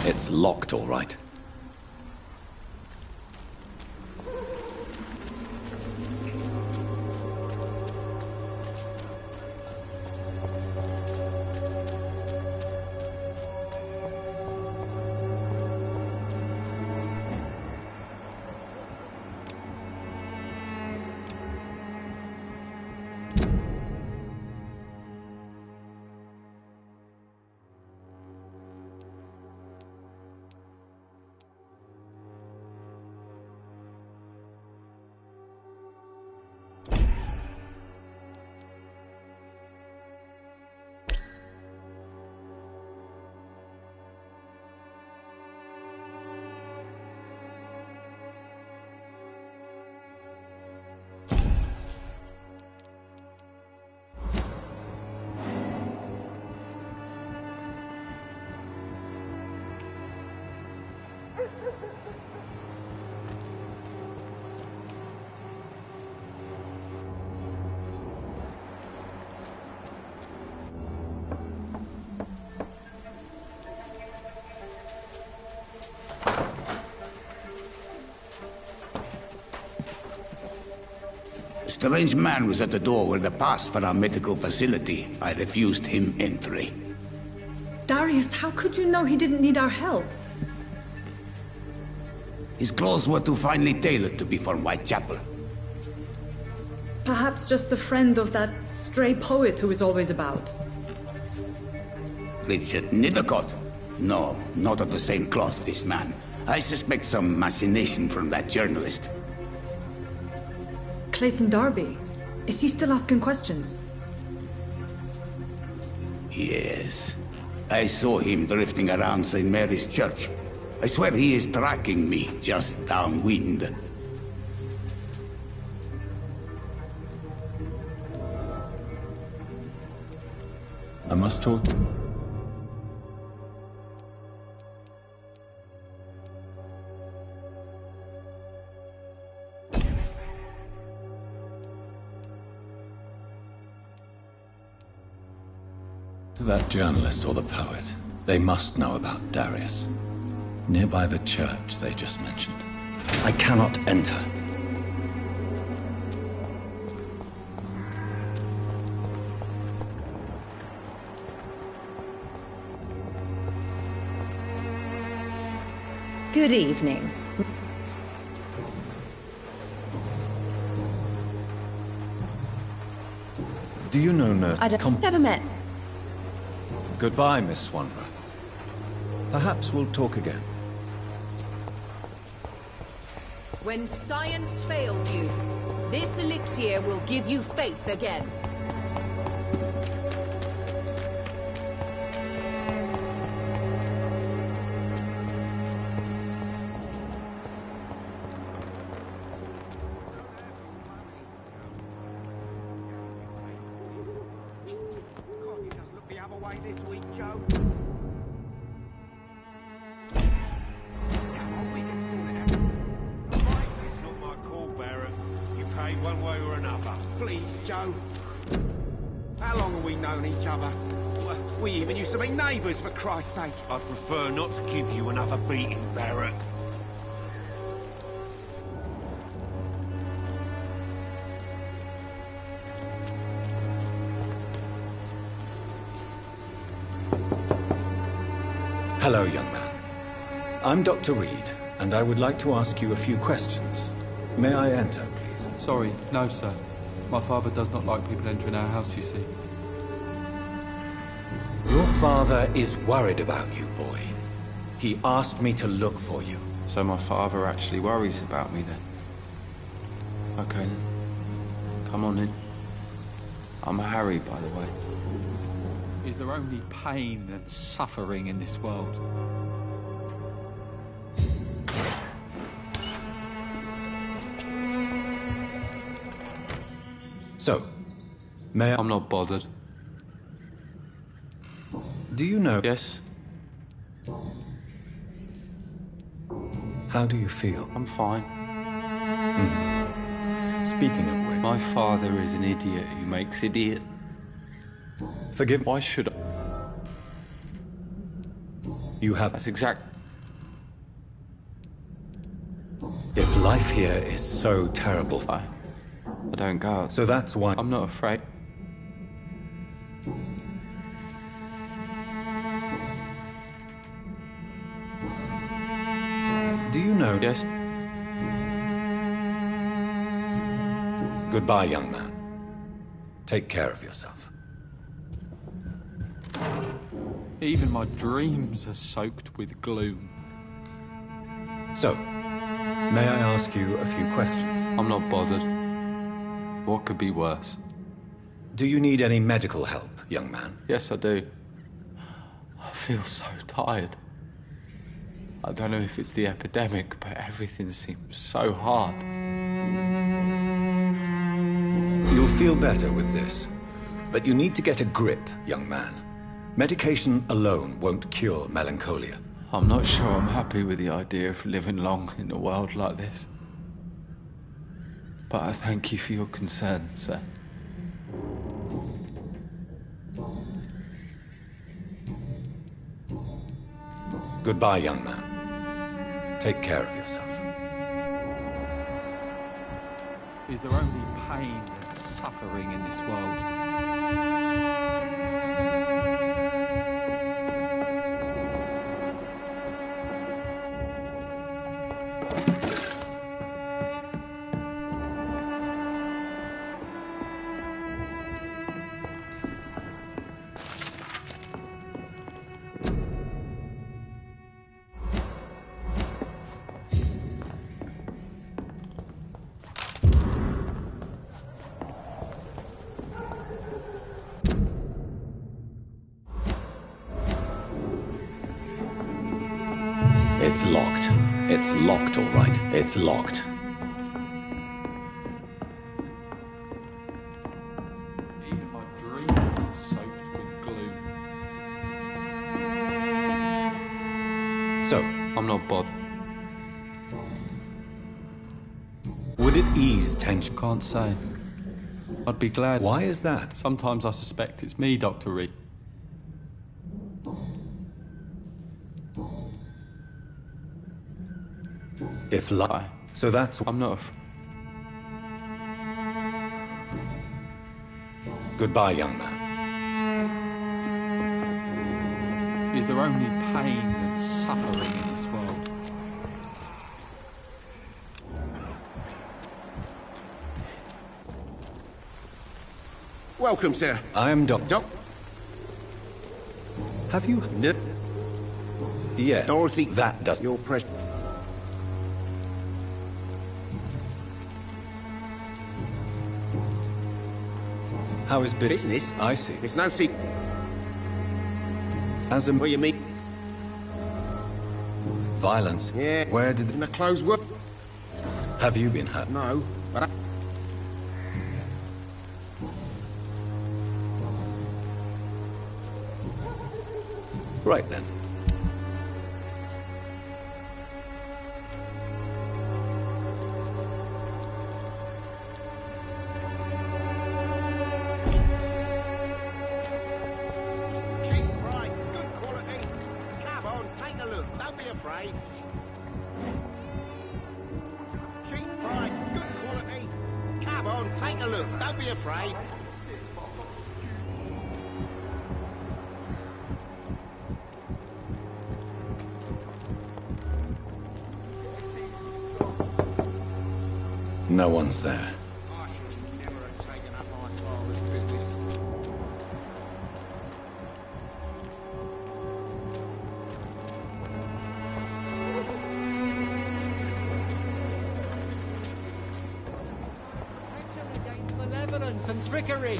It's locked, all right. A strange man was at the door with a pass for our medical facility. I refused him entry. Darius, how could you know he didn't need our help? His clothes were too finely tailored to be for Whitechapel. Perhaps just a friend of that stray poet who is always about. Richard Nithercott? No, not of the same cloth, this man. I suspect some machination from that journalist. Clayton Darby. Is he still asking questions? Yes. I saw him drifting around St. Mary's Church. I swear he is tracking me just downwind. I must talk. To that journalist or the poet. They must know about Darius. Nearby the church they just mentioned. I cannot enter. Good evening. Do you know Nurse? Never met. Goodbye, Miss Swanborough. Perhaps we'll talk again. When science fails you, this elixir will give you faith again. For Christ's sake. I'd prefer not to give you another beating, Barrett. Hello, young man. I'm Dr. Reed, and I would like to ask you a few questions. May I enter, please? Sorry, no, sir. My father does not like people entering our house, you see. Your father is worried about you, boy. He asked me to look for you. So my father actually worries about me then? Okay then. Come on in. I'm Harry, by the way. Is there only pain and suffering in this world? So, may I... I'm not bothered. Do you know... Yes? How do you feel? I'm fine. Speaking of which... My father is an idiot who makes idiot. Forgive... Why should I? You have... That's exact... If life here is so terrible... I don't go out. So that's why... I'm not afraid. Do you know... Yes. Goodbye, young man. Take care of yourself. Even my dreams are soaked with gloom. So, may I ask you a few questions? I'm not bothered. What could be worse? Do you need any medical help, young man? Yes, I do. I feel so tired. I don't know if it's the epidemic, but everything seems so hard. You'll feel better with this, but you need to get a grip, young man. Medication alone won't cure melancholia. I'm not sure I'm happy with the idea of living long in a world like this. But I thank you for your concern, sir. Goodbye, young man. Take care of yourself. Is there only pain and suffering in this world? It's locked. It's locked, all right. It's locked. Even my dreams are soaked with gloom. So, I'm not bothered. Would it ease tension? Can't say. I'd be glad. Why is that? Sometimes I suspect it's me, Dr. Reed. If lie. So that's... I'm not Goodbye, young man. Is there only pain and suffering in this world? Welcome, sir. I am Doc. Have you... No. Yeah. Dorothy. That does... Your present. How is Business? I see. It's no secret. As in... What you mean? Violence? Yeah. Where did... In the clothes work? Have you been hurt? No, but I... Right then. No one's there. I should never have taken up my father's business. Malevolence and trickery.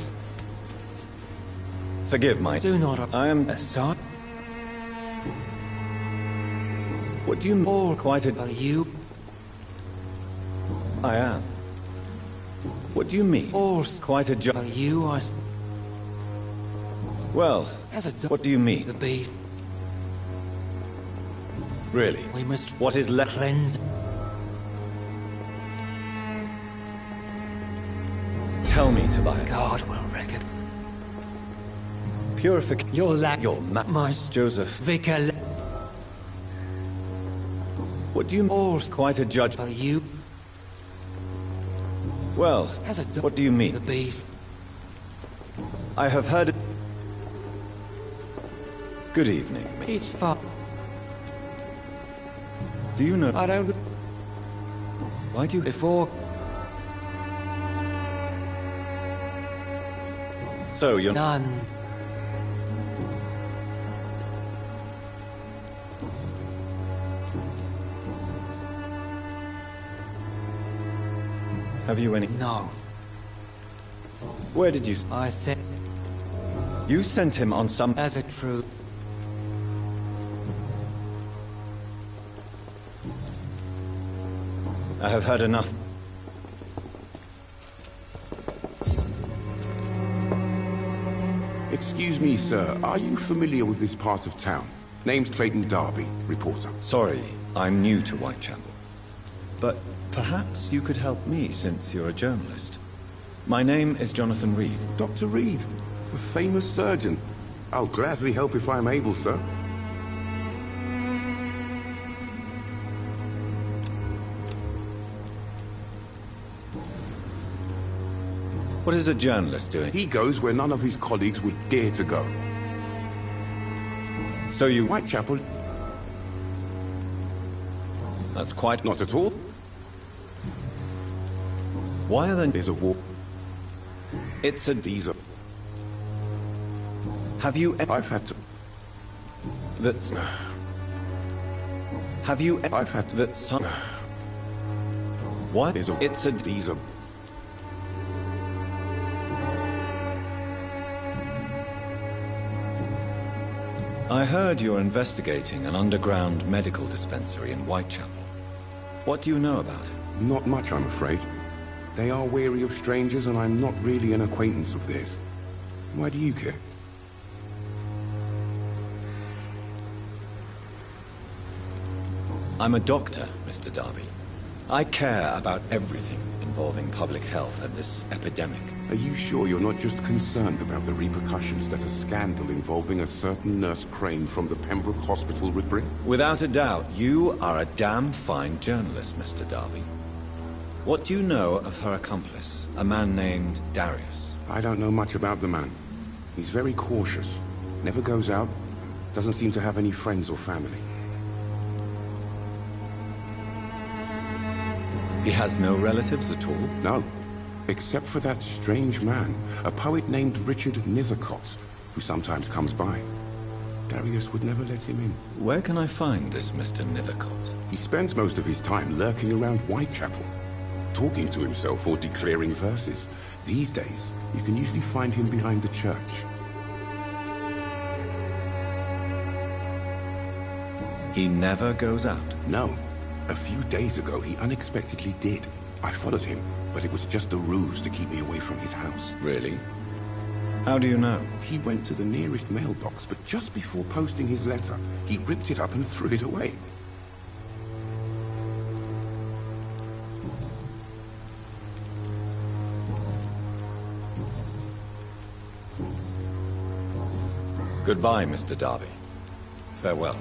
Forgive my... Do not... I am... Sorry. What do you... All quite a... Are you... I am. What do you mean? All quite a job. You are... Well, As a what do you mean? The beast. Really? We must... What is left? Cleanse... Tell me, Tobias. God will reckon. Purification. Your lack... Your My... Joseph. Vicar... What do you... All's quite a judge... for you. Well, As a what do you mean? The beast. I have heard... Good evening. It's fun. Do you know... I don't... Why do you... Before... So you're... None. Have you any... No. Where did you... I said... You sent him on some... As a true... I have heard enough. Excuse me, sir. Are you familiar with this part of town? Name's Clayton Darby, reporter. Sorry, I'm new to Whitechapel. But perhaps you could help me, since you're a journalist. My name is Jonathan Reed. Dr. Reed, the famous surgeon. I'll gladly help if I'm able, sir. What is a journalist doing? He goes where none of his colleagues would dare to go. So you... Whitechapel? That's quite... Not at all. Why are there... There's a war. It's a... These are... Have you... I've had to... That's... Have you... I've had to... That's... What? There's a... It's a... These are... I heard you're investigating an underground medical dispensary in Whitechapel. What do you know about it? Not much, I'm afraid. They are wary of strangers, and I'm not really an acquaintance of theirs. Why do you care? I'm a doctor, Mr. Darby. I care about everything involving public health and this epidemic. Are you sure you're not just concerned about the repercussions that a scandal involving a certain Nurse Crane from the Pembroke Hospital would bring? Without a doubt, you are a damn fine journalist, Mr. Darby. What do you know of her accomplice, a man named Darius? I don't know much about the man. He's very cautious. Never goes out. Doesn't seem to have any friends or family. He has no relatives at all? No. Except for that strange man, a poet named Richard Nethercott, who sometimes comes by. Darius would never let him in. Where can I find this Mr. Nethercott? He spends most of his time lurking around Whitechapel, talking to himself or declaring verses. These days, you can usually find him behind the church. He never goes out? No. A few days ago, he unexpectedly did. I followed him, but it was just a ruse to keep me away from his house. Really? How do you know? He went to the nearest mailbox, but just before posting his letter, he ripped it up and threw it away. Goodbye, Mr. Darby. Farewell.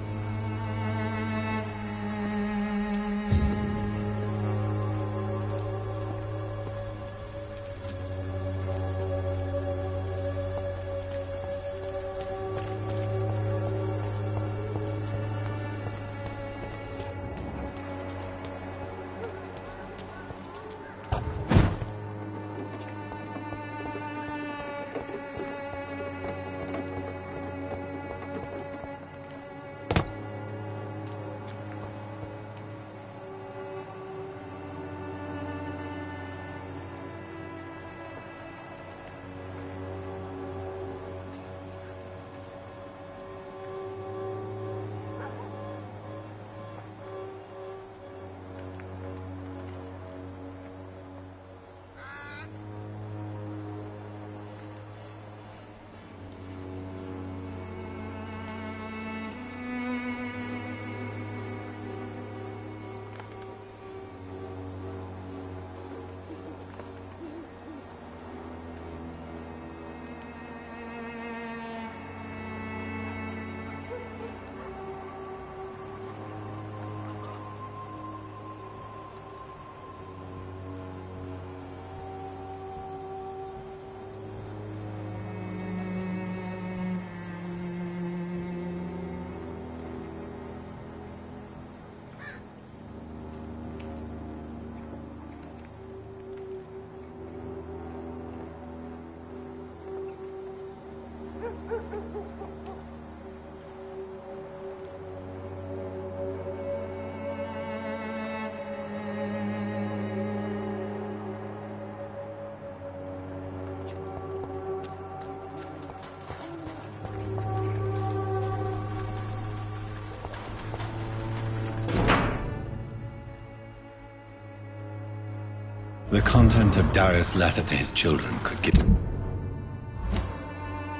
The content of Darius' letter to his children could give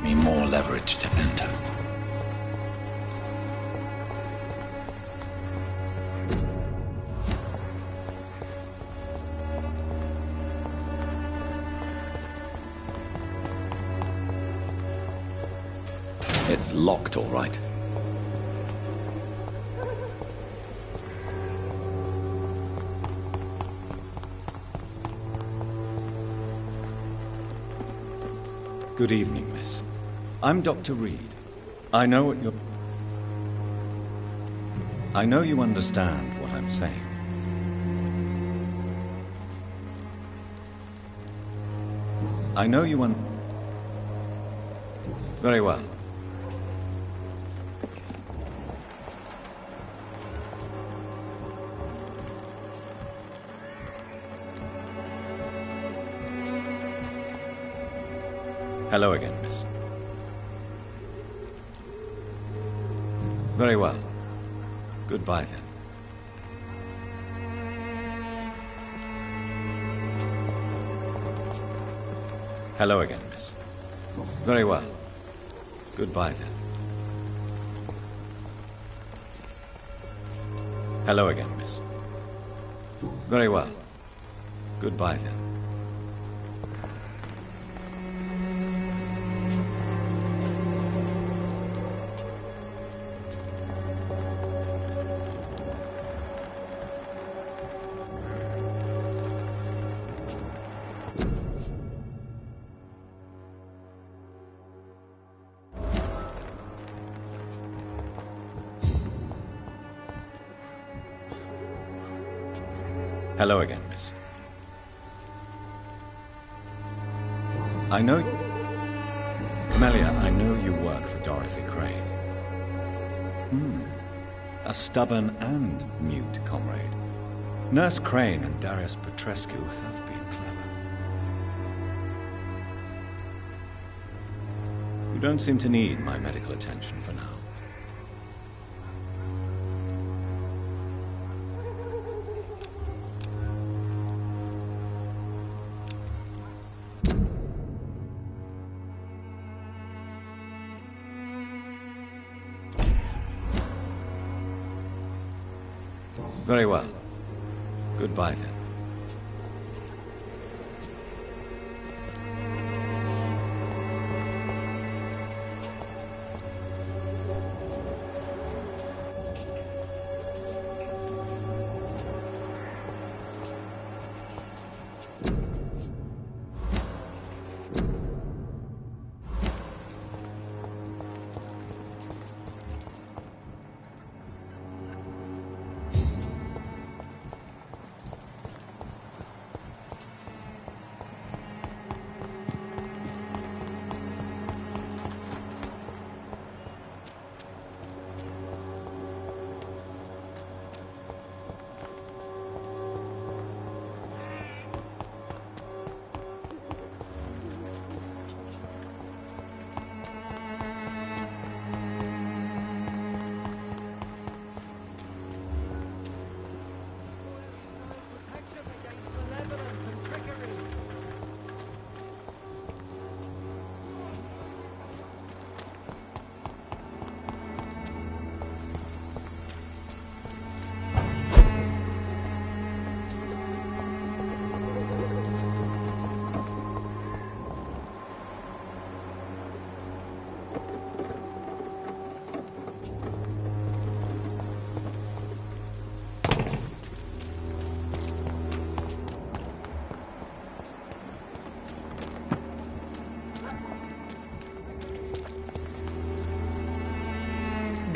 me more leverage to enter. It's locked, all right. Good evening, miss. I'm Dr. Reed. I know what you're... I know you understand what I'm saying. I know you Very well. Hello again, miss. Very well. Goodbye, then. Hello again, miss. Very well. Goodbye, then. Hello again, miss. Very well. Goodbye, then. Hello again, miss. I know... Melia, I know you work for Dorothy Crane. A stubborn and mute comrade. Nurse Crane and Darius Petrescu have been clever. You don't seem to need my medical attention for now. Very well. Goodbye, then.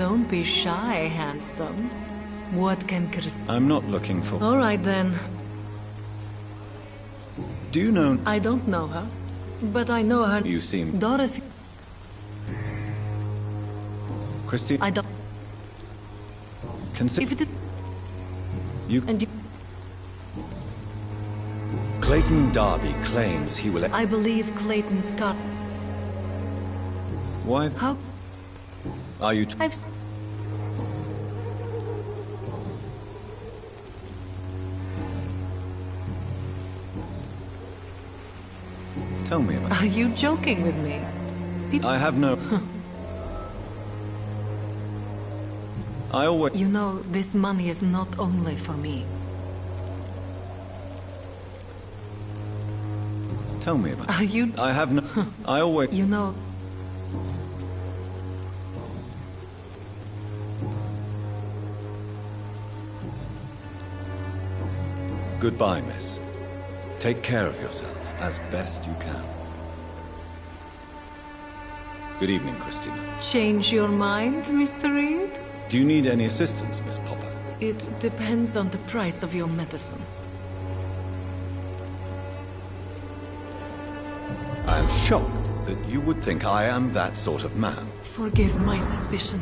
Don't be shy, handsome. What can I'm not looking for... All right, then. Do you know... I don't know her, but I know her... You seem... Dorothy... Christine... I don't... If it... You... And you... Clayton Darby claims he will... I believe Clayton's got... Why... How... Are you... I've... Tell me about it. Are you joking with me? I have no... I always... You know, this money is not only for me. Tell me about it. Are you... I have no... I always... You know... Goodbye, miss. Take care of yourself as best you can. Good evening, Christina. Change your mind, Mr. Reed? Do you need any assistance, Miss Popper? It depends on the price of your medicine. I am shocked that you would think I am that sort of man. Forgive my suspicion.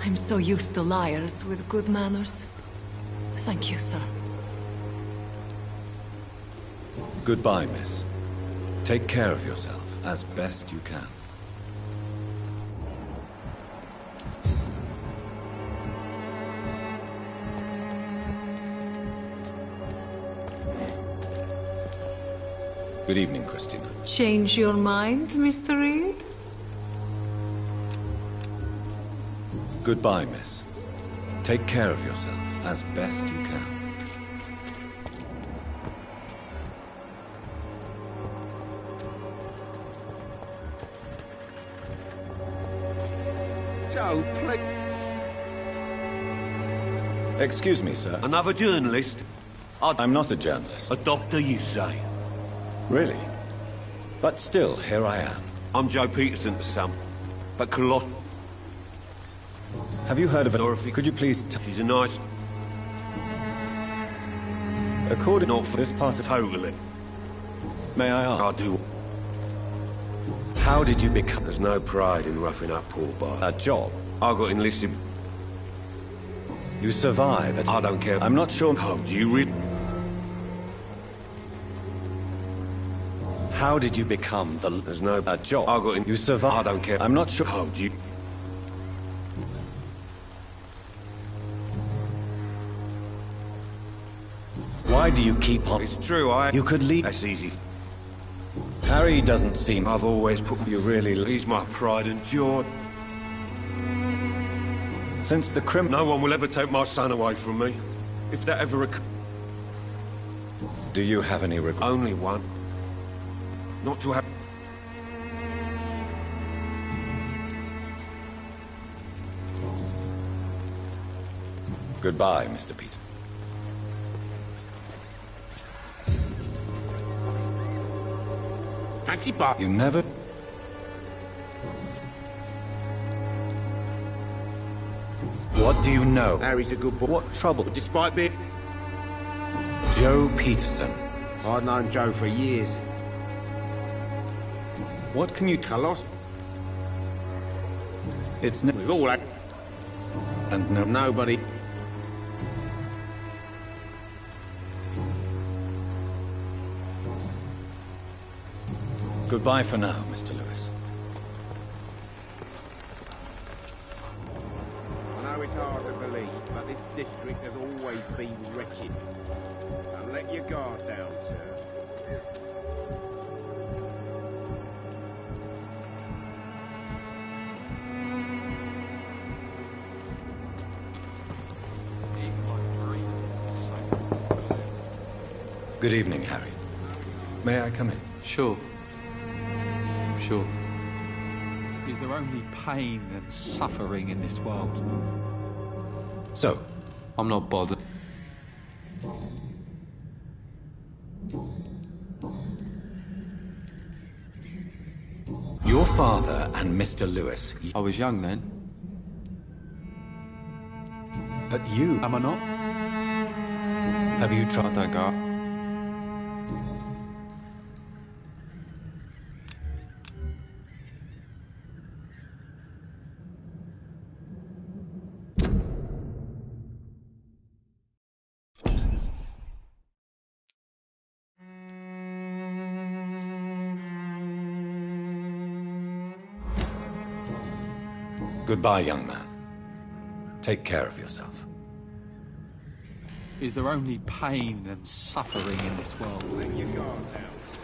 I'm so used to liars with good manners. Thank you, sir. Goodbye, miss. Take care of yourself as best you can. Good evening, Christina. Change your mind, Mr. Reed? Goodbye, miss. Take care of yourself as best you can. Joe, please. Excuse me, sir. Another journalist? I'm not a journalist. A doctor, you say? Really? But still, here I am. I'm Joe Peterson's son. But Coloss... Have you heard of it? Dorothy? Could you please... She's a nice... According not for this part of... Totally. May I ask? I do. How did you become... There's no pride in roughing up poor boy. A job? I got enlisted... You survived. I don't care. I'm not sure... Oh, do you read... How did you become the... There's no... A job? I got in... You survived. I don't care. I'm not sure... Oh, do you... Why do you keep on... It's true, You could leave... That's easy. Harry doesn't seem... I've always put... You really... He's my pride and joy. Since the No one will ever take my son away from me. If that ever occurs... Do you have any regret? Only one. Not to have... Goodbye, Mr. Peter. Fancy bar. You never... What do you know? Harry's a good boy. What trouble? Despite being... Joe Peterson. I've known Joe for years. What can you... Coloss. It's... We've all had... And no... Nobody... Goodbye for now, Mr. Lewis. I know it's hard to believe, but this district has always been wretched. Don't let your guard down, sir. Good evening, Harry. May I come in? Sure. Sure. Is there only pain and suffering in this world? So, I'm not bothered. your father and Mr. Lewis... I was young then. But you... Am I not? Have you tried... I don't go. Goodbye, young man. Take care of yourself. Is there only pain and suffering in this world? Let your guard down, sir.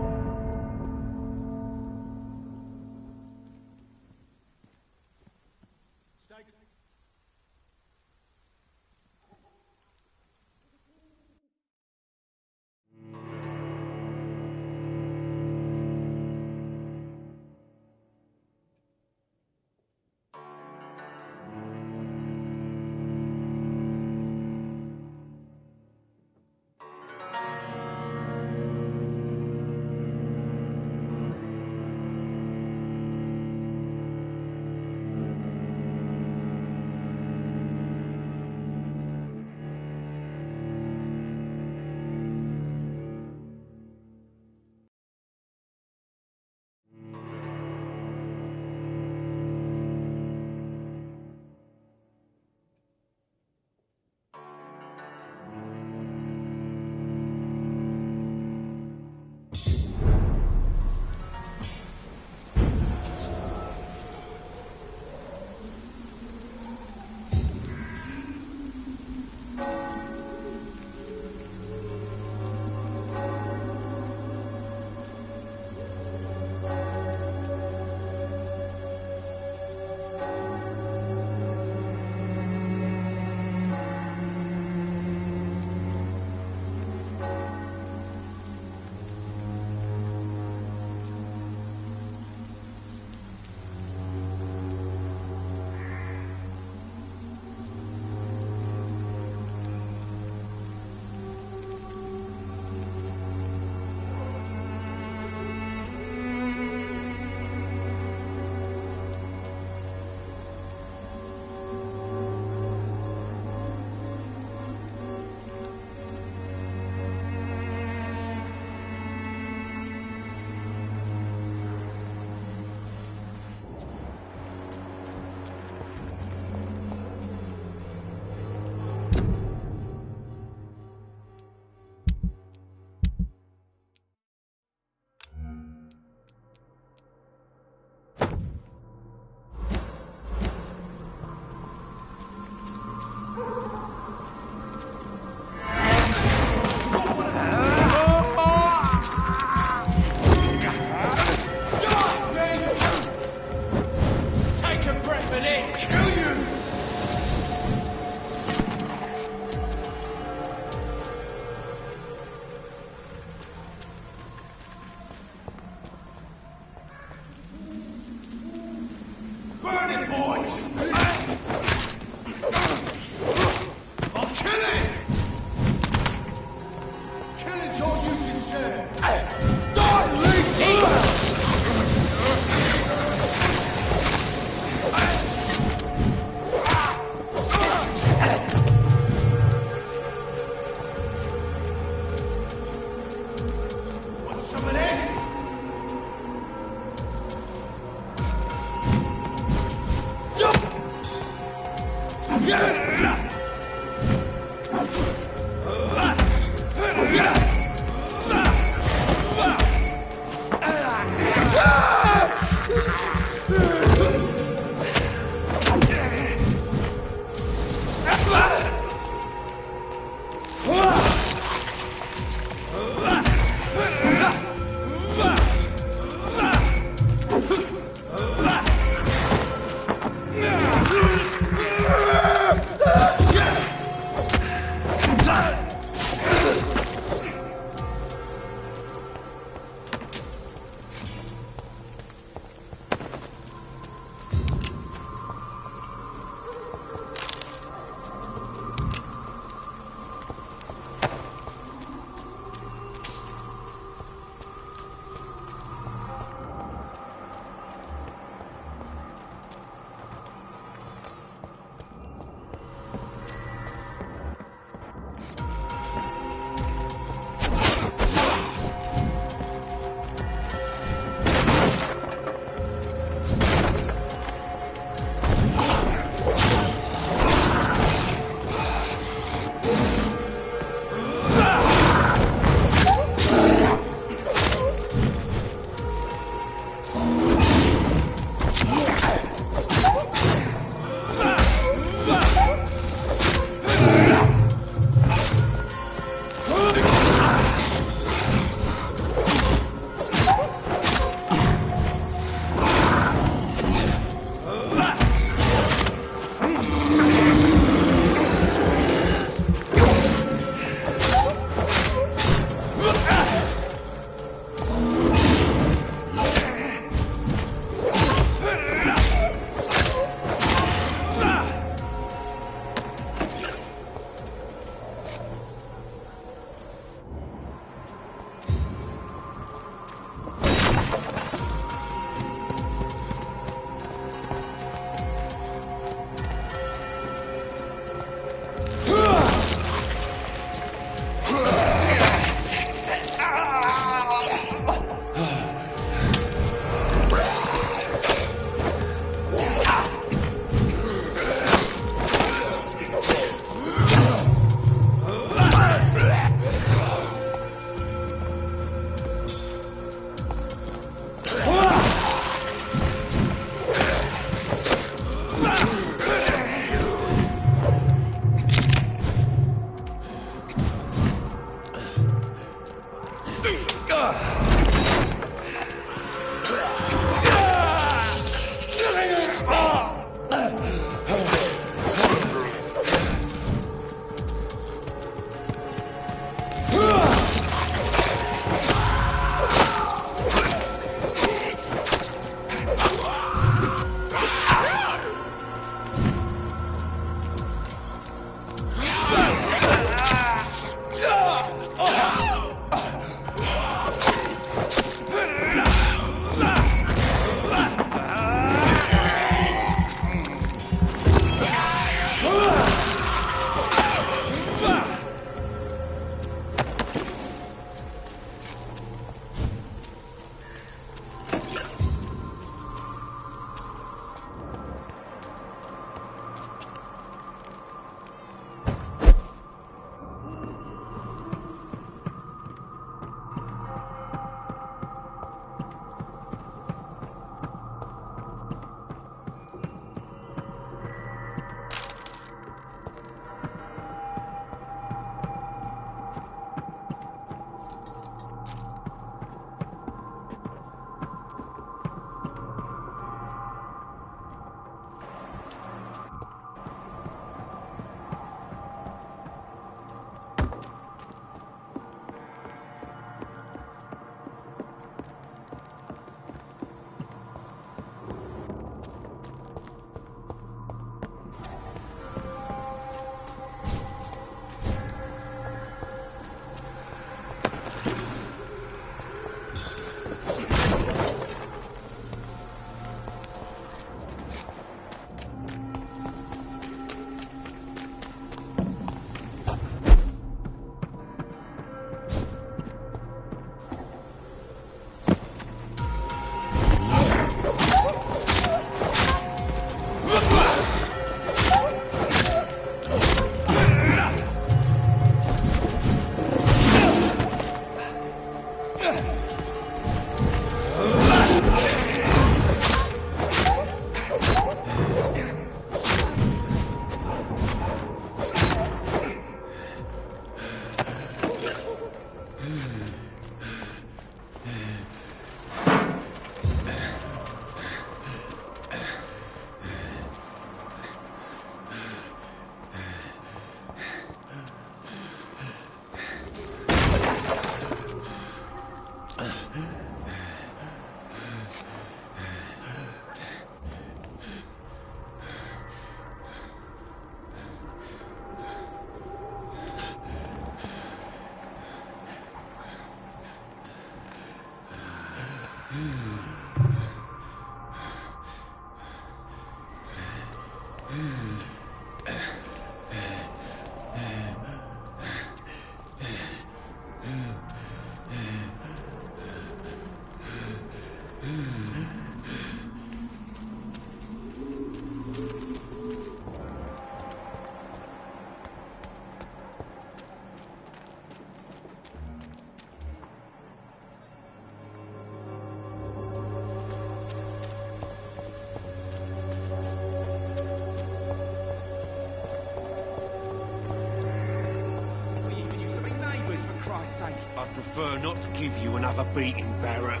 I'd prefer not to give you another beating, Barrett.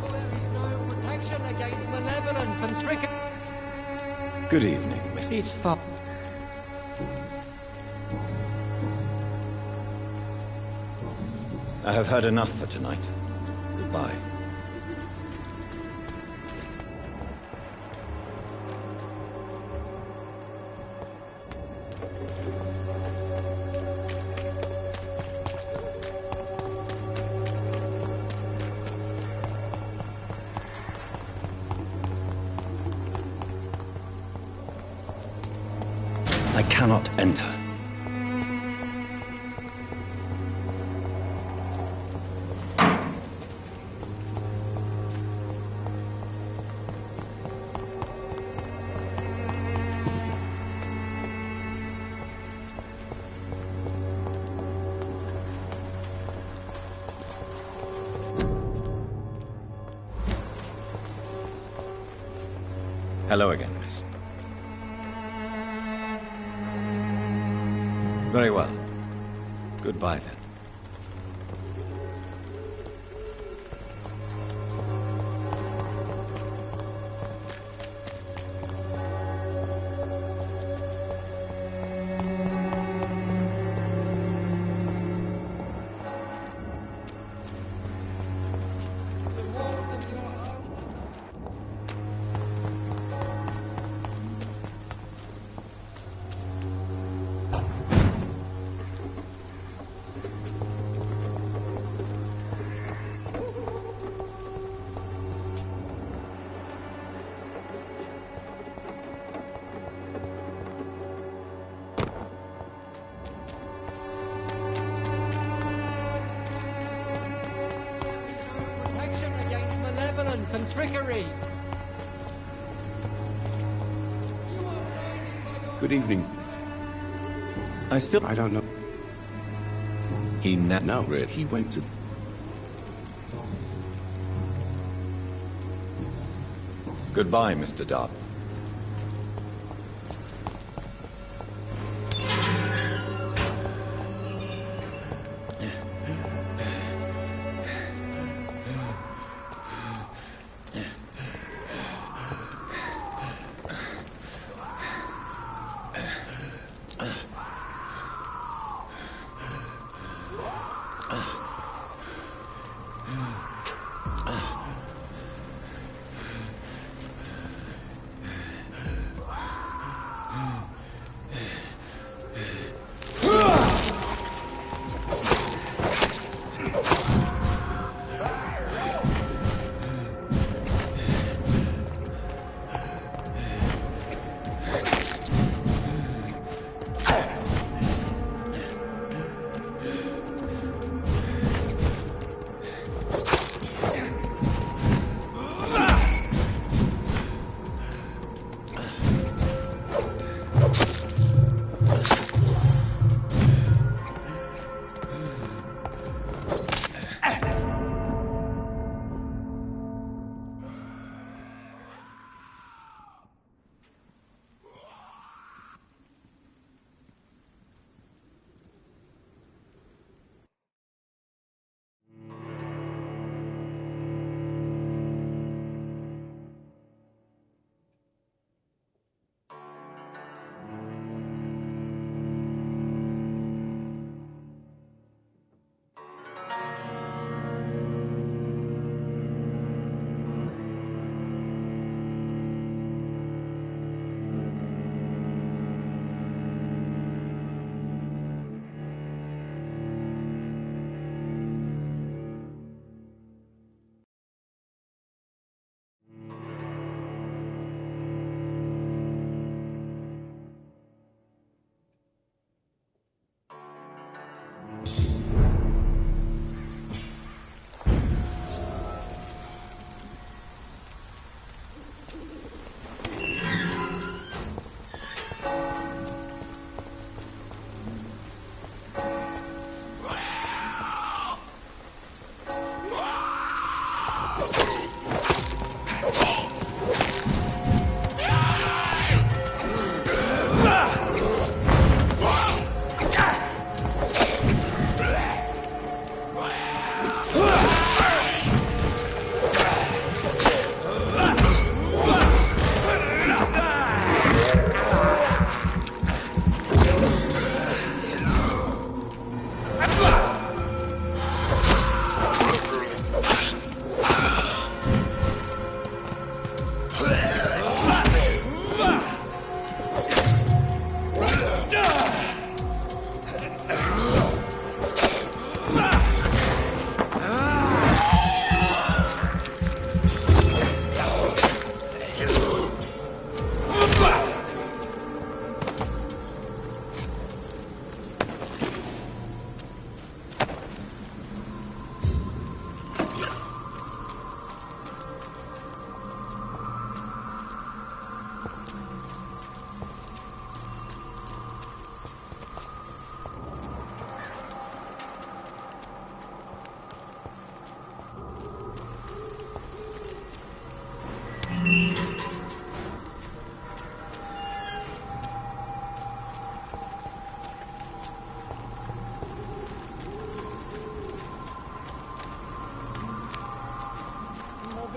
Well, there is no protection against malevolence and trickery. Good evening, Miss. It's fun. I have had enough for tonight. Goodbye. I cannot enter. Hello again, miss. Very well. Goodbye, then. Protection against malevolence and trickery. Good evening. I don't know. He No, he went to... Goodbye, Mr. Dart.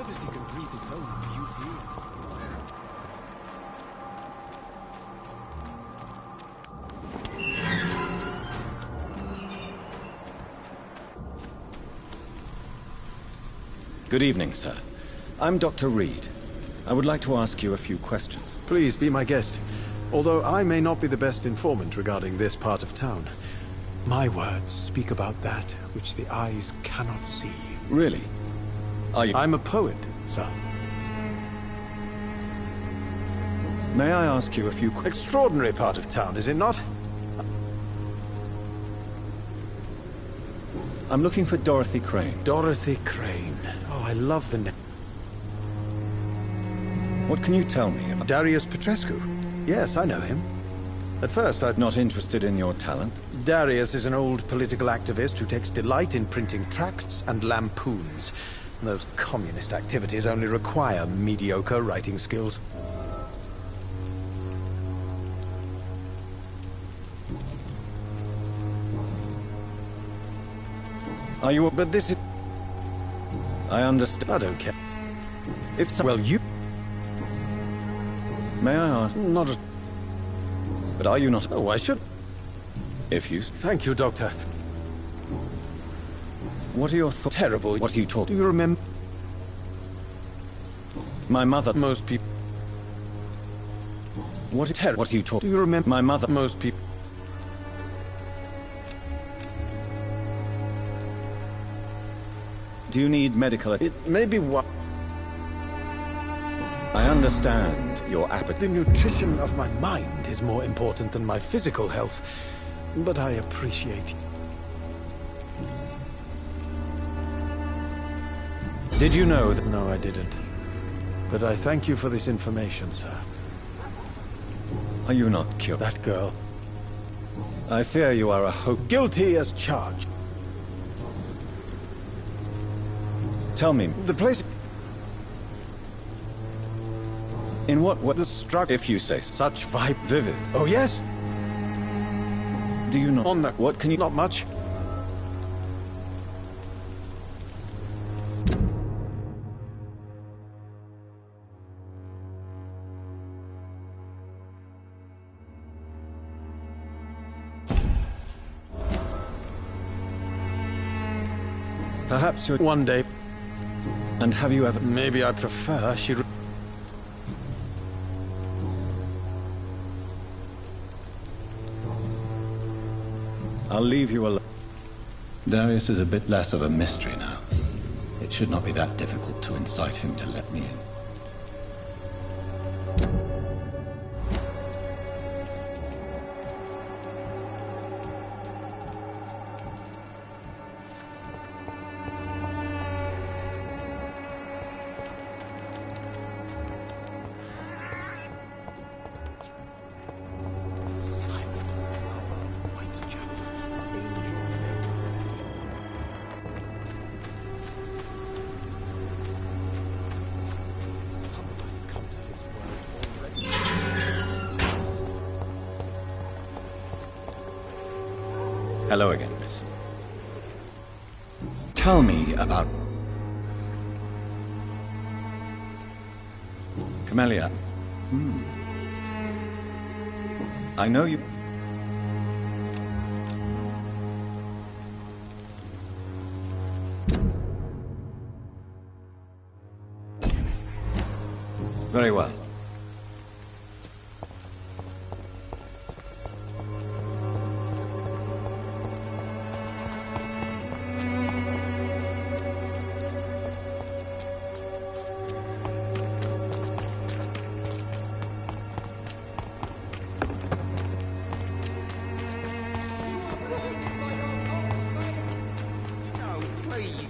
Odyssey can breathe its own beauty. Good evening, sir. I'm Dr. Reed. I would like to ask you a few questions. Please be my guest. Although I may not be the best informant regarding this part of town, my words speak about that which the eyes cannot see. Really? Are you? I'm a poet, sir. May I ask you a few questions? Extraordinary part of town, is it not? I'm looking for Dorothy Crane. Dorothy Crane. Oh, I love the name. What can you tell me about Darius Petrescu? Yes, I know him. At first, I... Not interested in your talent? Darius is an old political activist who takes delight in printing tracts and lampoons. Those communist activities only require mediocre writing skills. Are you... But this is... I understand. I don't care. If so... Well, you... May I ask? Not a... But are you not... Oh, I should... If you... Thank you, Doctor. What are your thoughts? Terrible. What are you talking... Do you remember? My mother... Most people... What is terrible? What are you talking... Do you remember? My mother... Most people... Do you need medical... It may be what... I understand your appetite. The nutrition of my mind is more important than my physical health. But I appreciate you. Did you know that... No, I didn't. But I thank you for this information, sir. Are you not cured? That girl. I fear you are a hope. Guilty as charged. Tell me, the place... In what way? The struggle... If you say such vivid. Oh, yes? Do you not... On the... What can you... Not much. Perhaps you're... One day. And have you ever... Maybe I prefer she... I'll leave you alone. Darius is a bit less of a mystery now. It should not be that difficult to incite him to let me in. Hello again, miss. Tell me about... Camellia. I know you... Very well.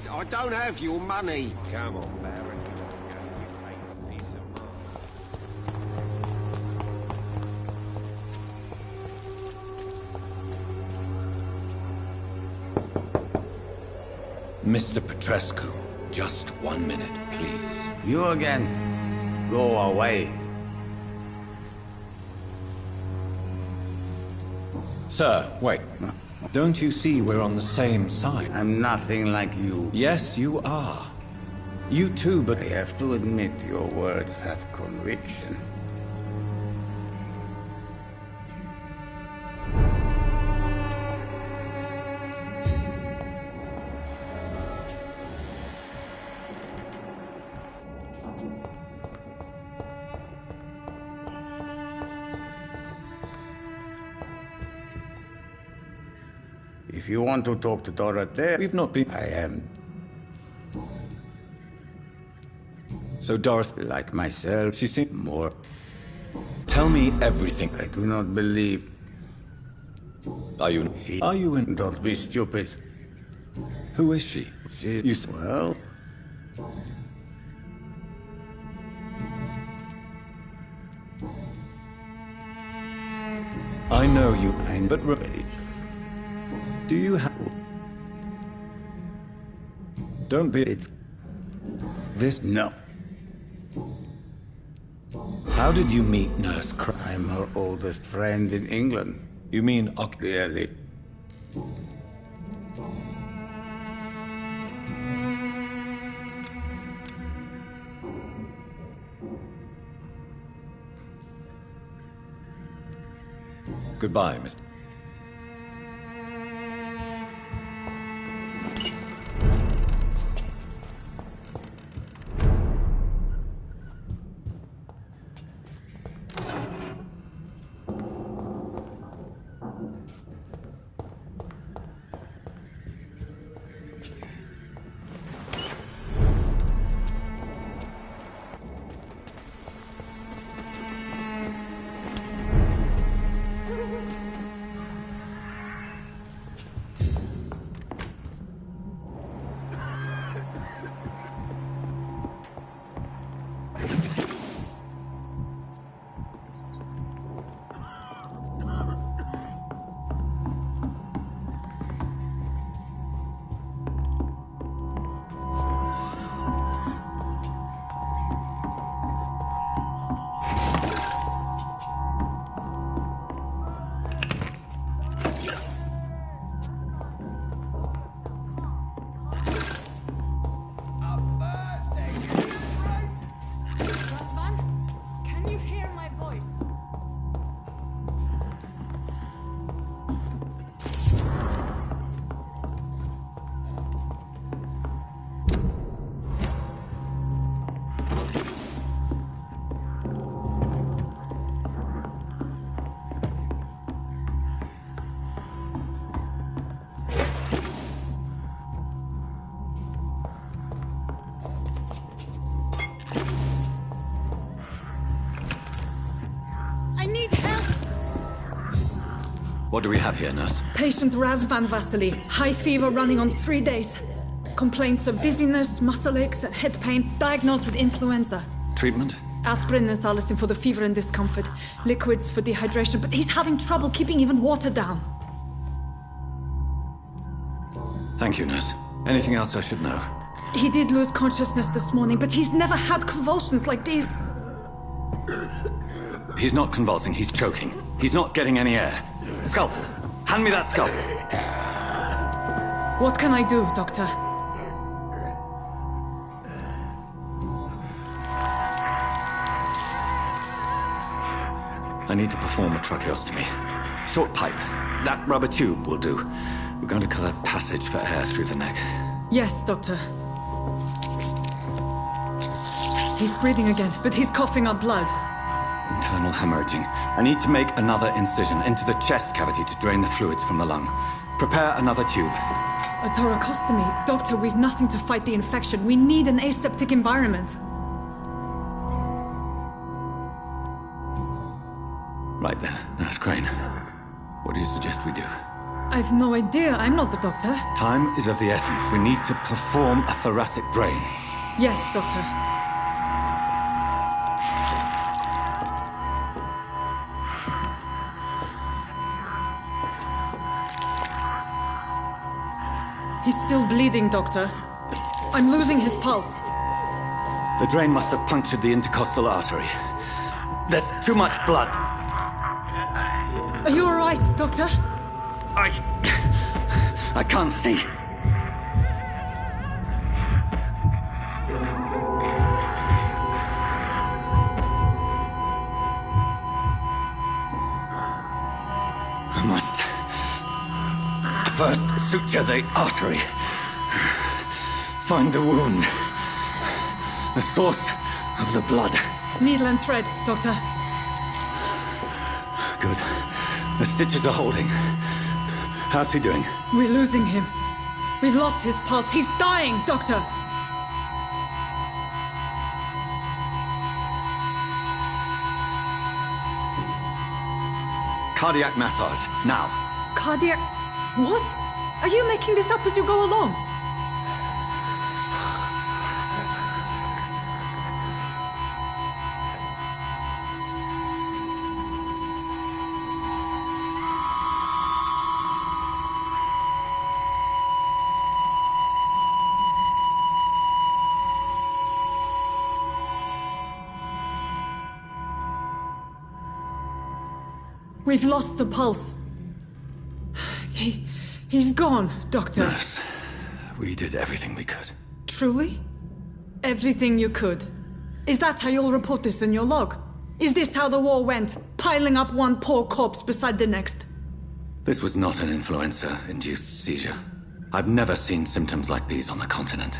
I don't have your money. Come on, Baron. You pay a piece of Mr. Petrescu, just 1 minute, please. You again. Go away. Sir, wait. Don't you see we're on the same side? I'm nothing like you. Yes, you are. You too, but... I have to admit your words have conviction. If you want to talk to Dorothea... We've not been... I am... So Dorothy... Like myself, she seemed... more... Tell me everything. I do not believe... Are you... Are you in... Don't be stupid. Who is she? She... You... Well... I know you... But... Do you have... Don't be... It's... This... No. How did you meet Nurse Crane? I'm her oldest friend in England. You mean... Really? Goodbye, Mr. What do we have here, nurse? Patient Raz Van Vasily. High fever running on 3 days. Complaints of dizziness, muscle aches, and head pain. Diagnosed with influenza. Treatment? Aspirin and salicin for the fever and discomfort. Liquids for dehydration, but he's having trouble keeping even water down. Thank you, nurse. Anything else I should know? He did lose consciousness this morning, but he's never had convulsions like these. He's not convulsing, he's choking. He's not getting any air. Scalpel! Hand me that scalpel! What can I do, Doctor? I need to perform a tracheostomy. Short pipe. That rubber tube will do. We're going to cut a passage for air through the neck. Yes, Doctor. He's breathing again, but he's coughing up blood. Internal hemorrhaging. I need to make another incision into the chest cavity to drain the fluids from the lung. Prepare another tube. A thoracostomy? Doctor, we've nothing to fight the infection. We need an aseptic environment. Right then, Nurse Crane. What do you suggest we do? I've no idea. I'm not the doctor. Time is of the essence. We need to perform a thoracic drain. Yes, Doctor. He's still bleeding, Doctor. I'm losing his pulse. The drain must have punctured the intercostal artery. There's too much blood. Are you all right, Doctor? I can't see. First, suture the artery. Find the wound. The source of the blood. Needle and thread, Doctor. Good. The stitches are holding. How's he doing? We're losing him. We've lost his pulse. He's dying, Doctor! Cardiac massage, now. Cardiac... What? Are you making this up as you go along? We've lost the pulse. He's gone, Doctor. Nurse, we did everything we could. Truly? Everything you could? Is that how you'll report this in your log? Is this how the war went? Piling up one poor corpse beside the next? This was not an influenza-induced seizure. I've never seen symptoms like these on the continent.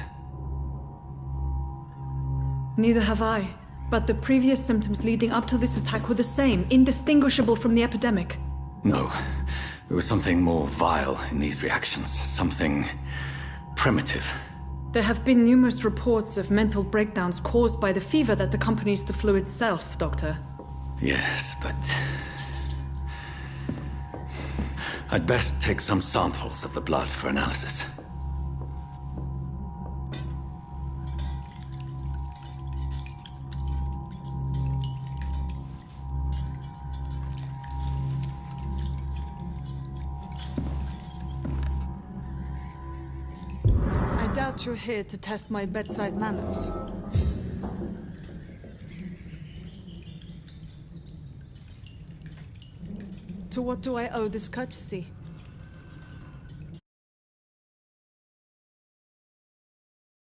Neither have I. But the previous symptoms leading up to this attack were the same, indistinguishable from the epidemic. No. There was something more vile in these reactions. Something primitive. There have been numerous reports of mental breakdowns caused by the fever that accompanies the flu itself, Doctor. Yes, but... I'd best take some samples of the blood for analysis. I doubt you're here to test my bedside manners. To what do I owe this courtesy?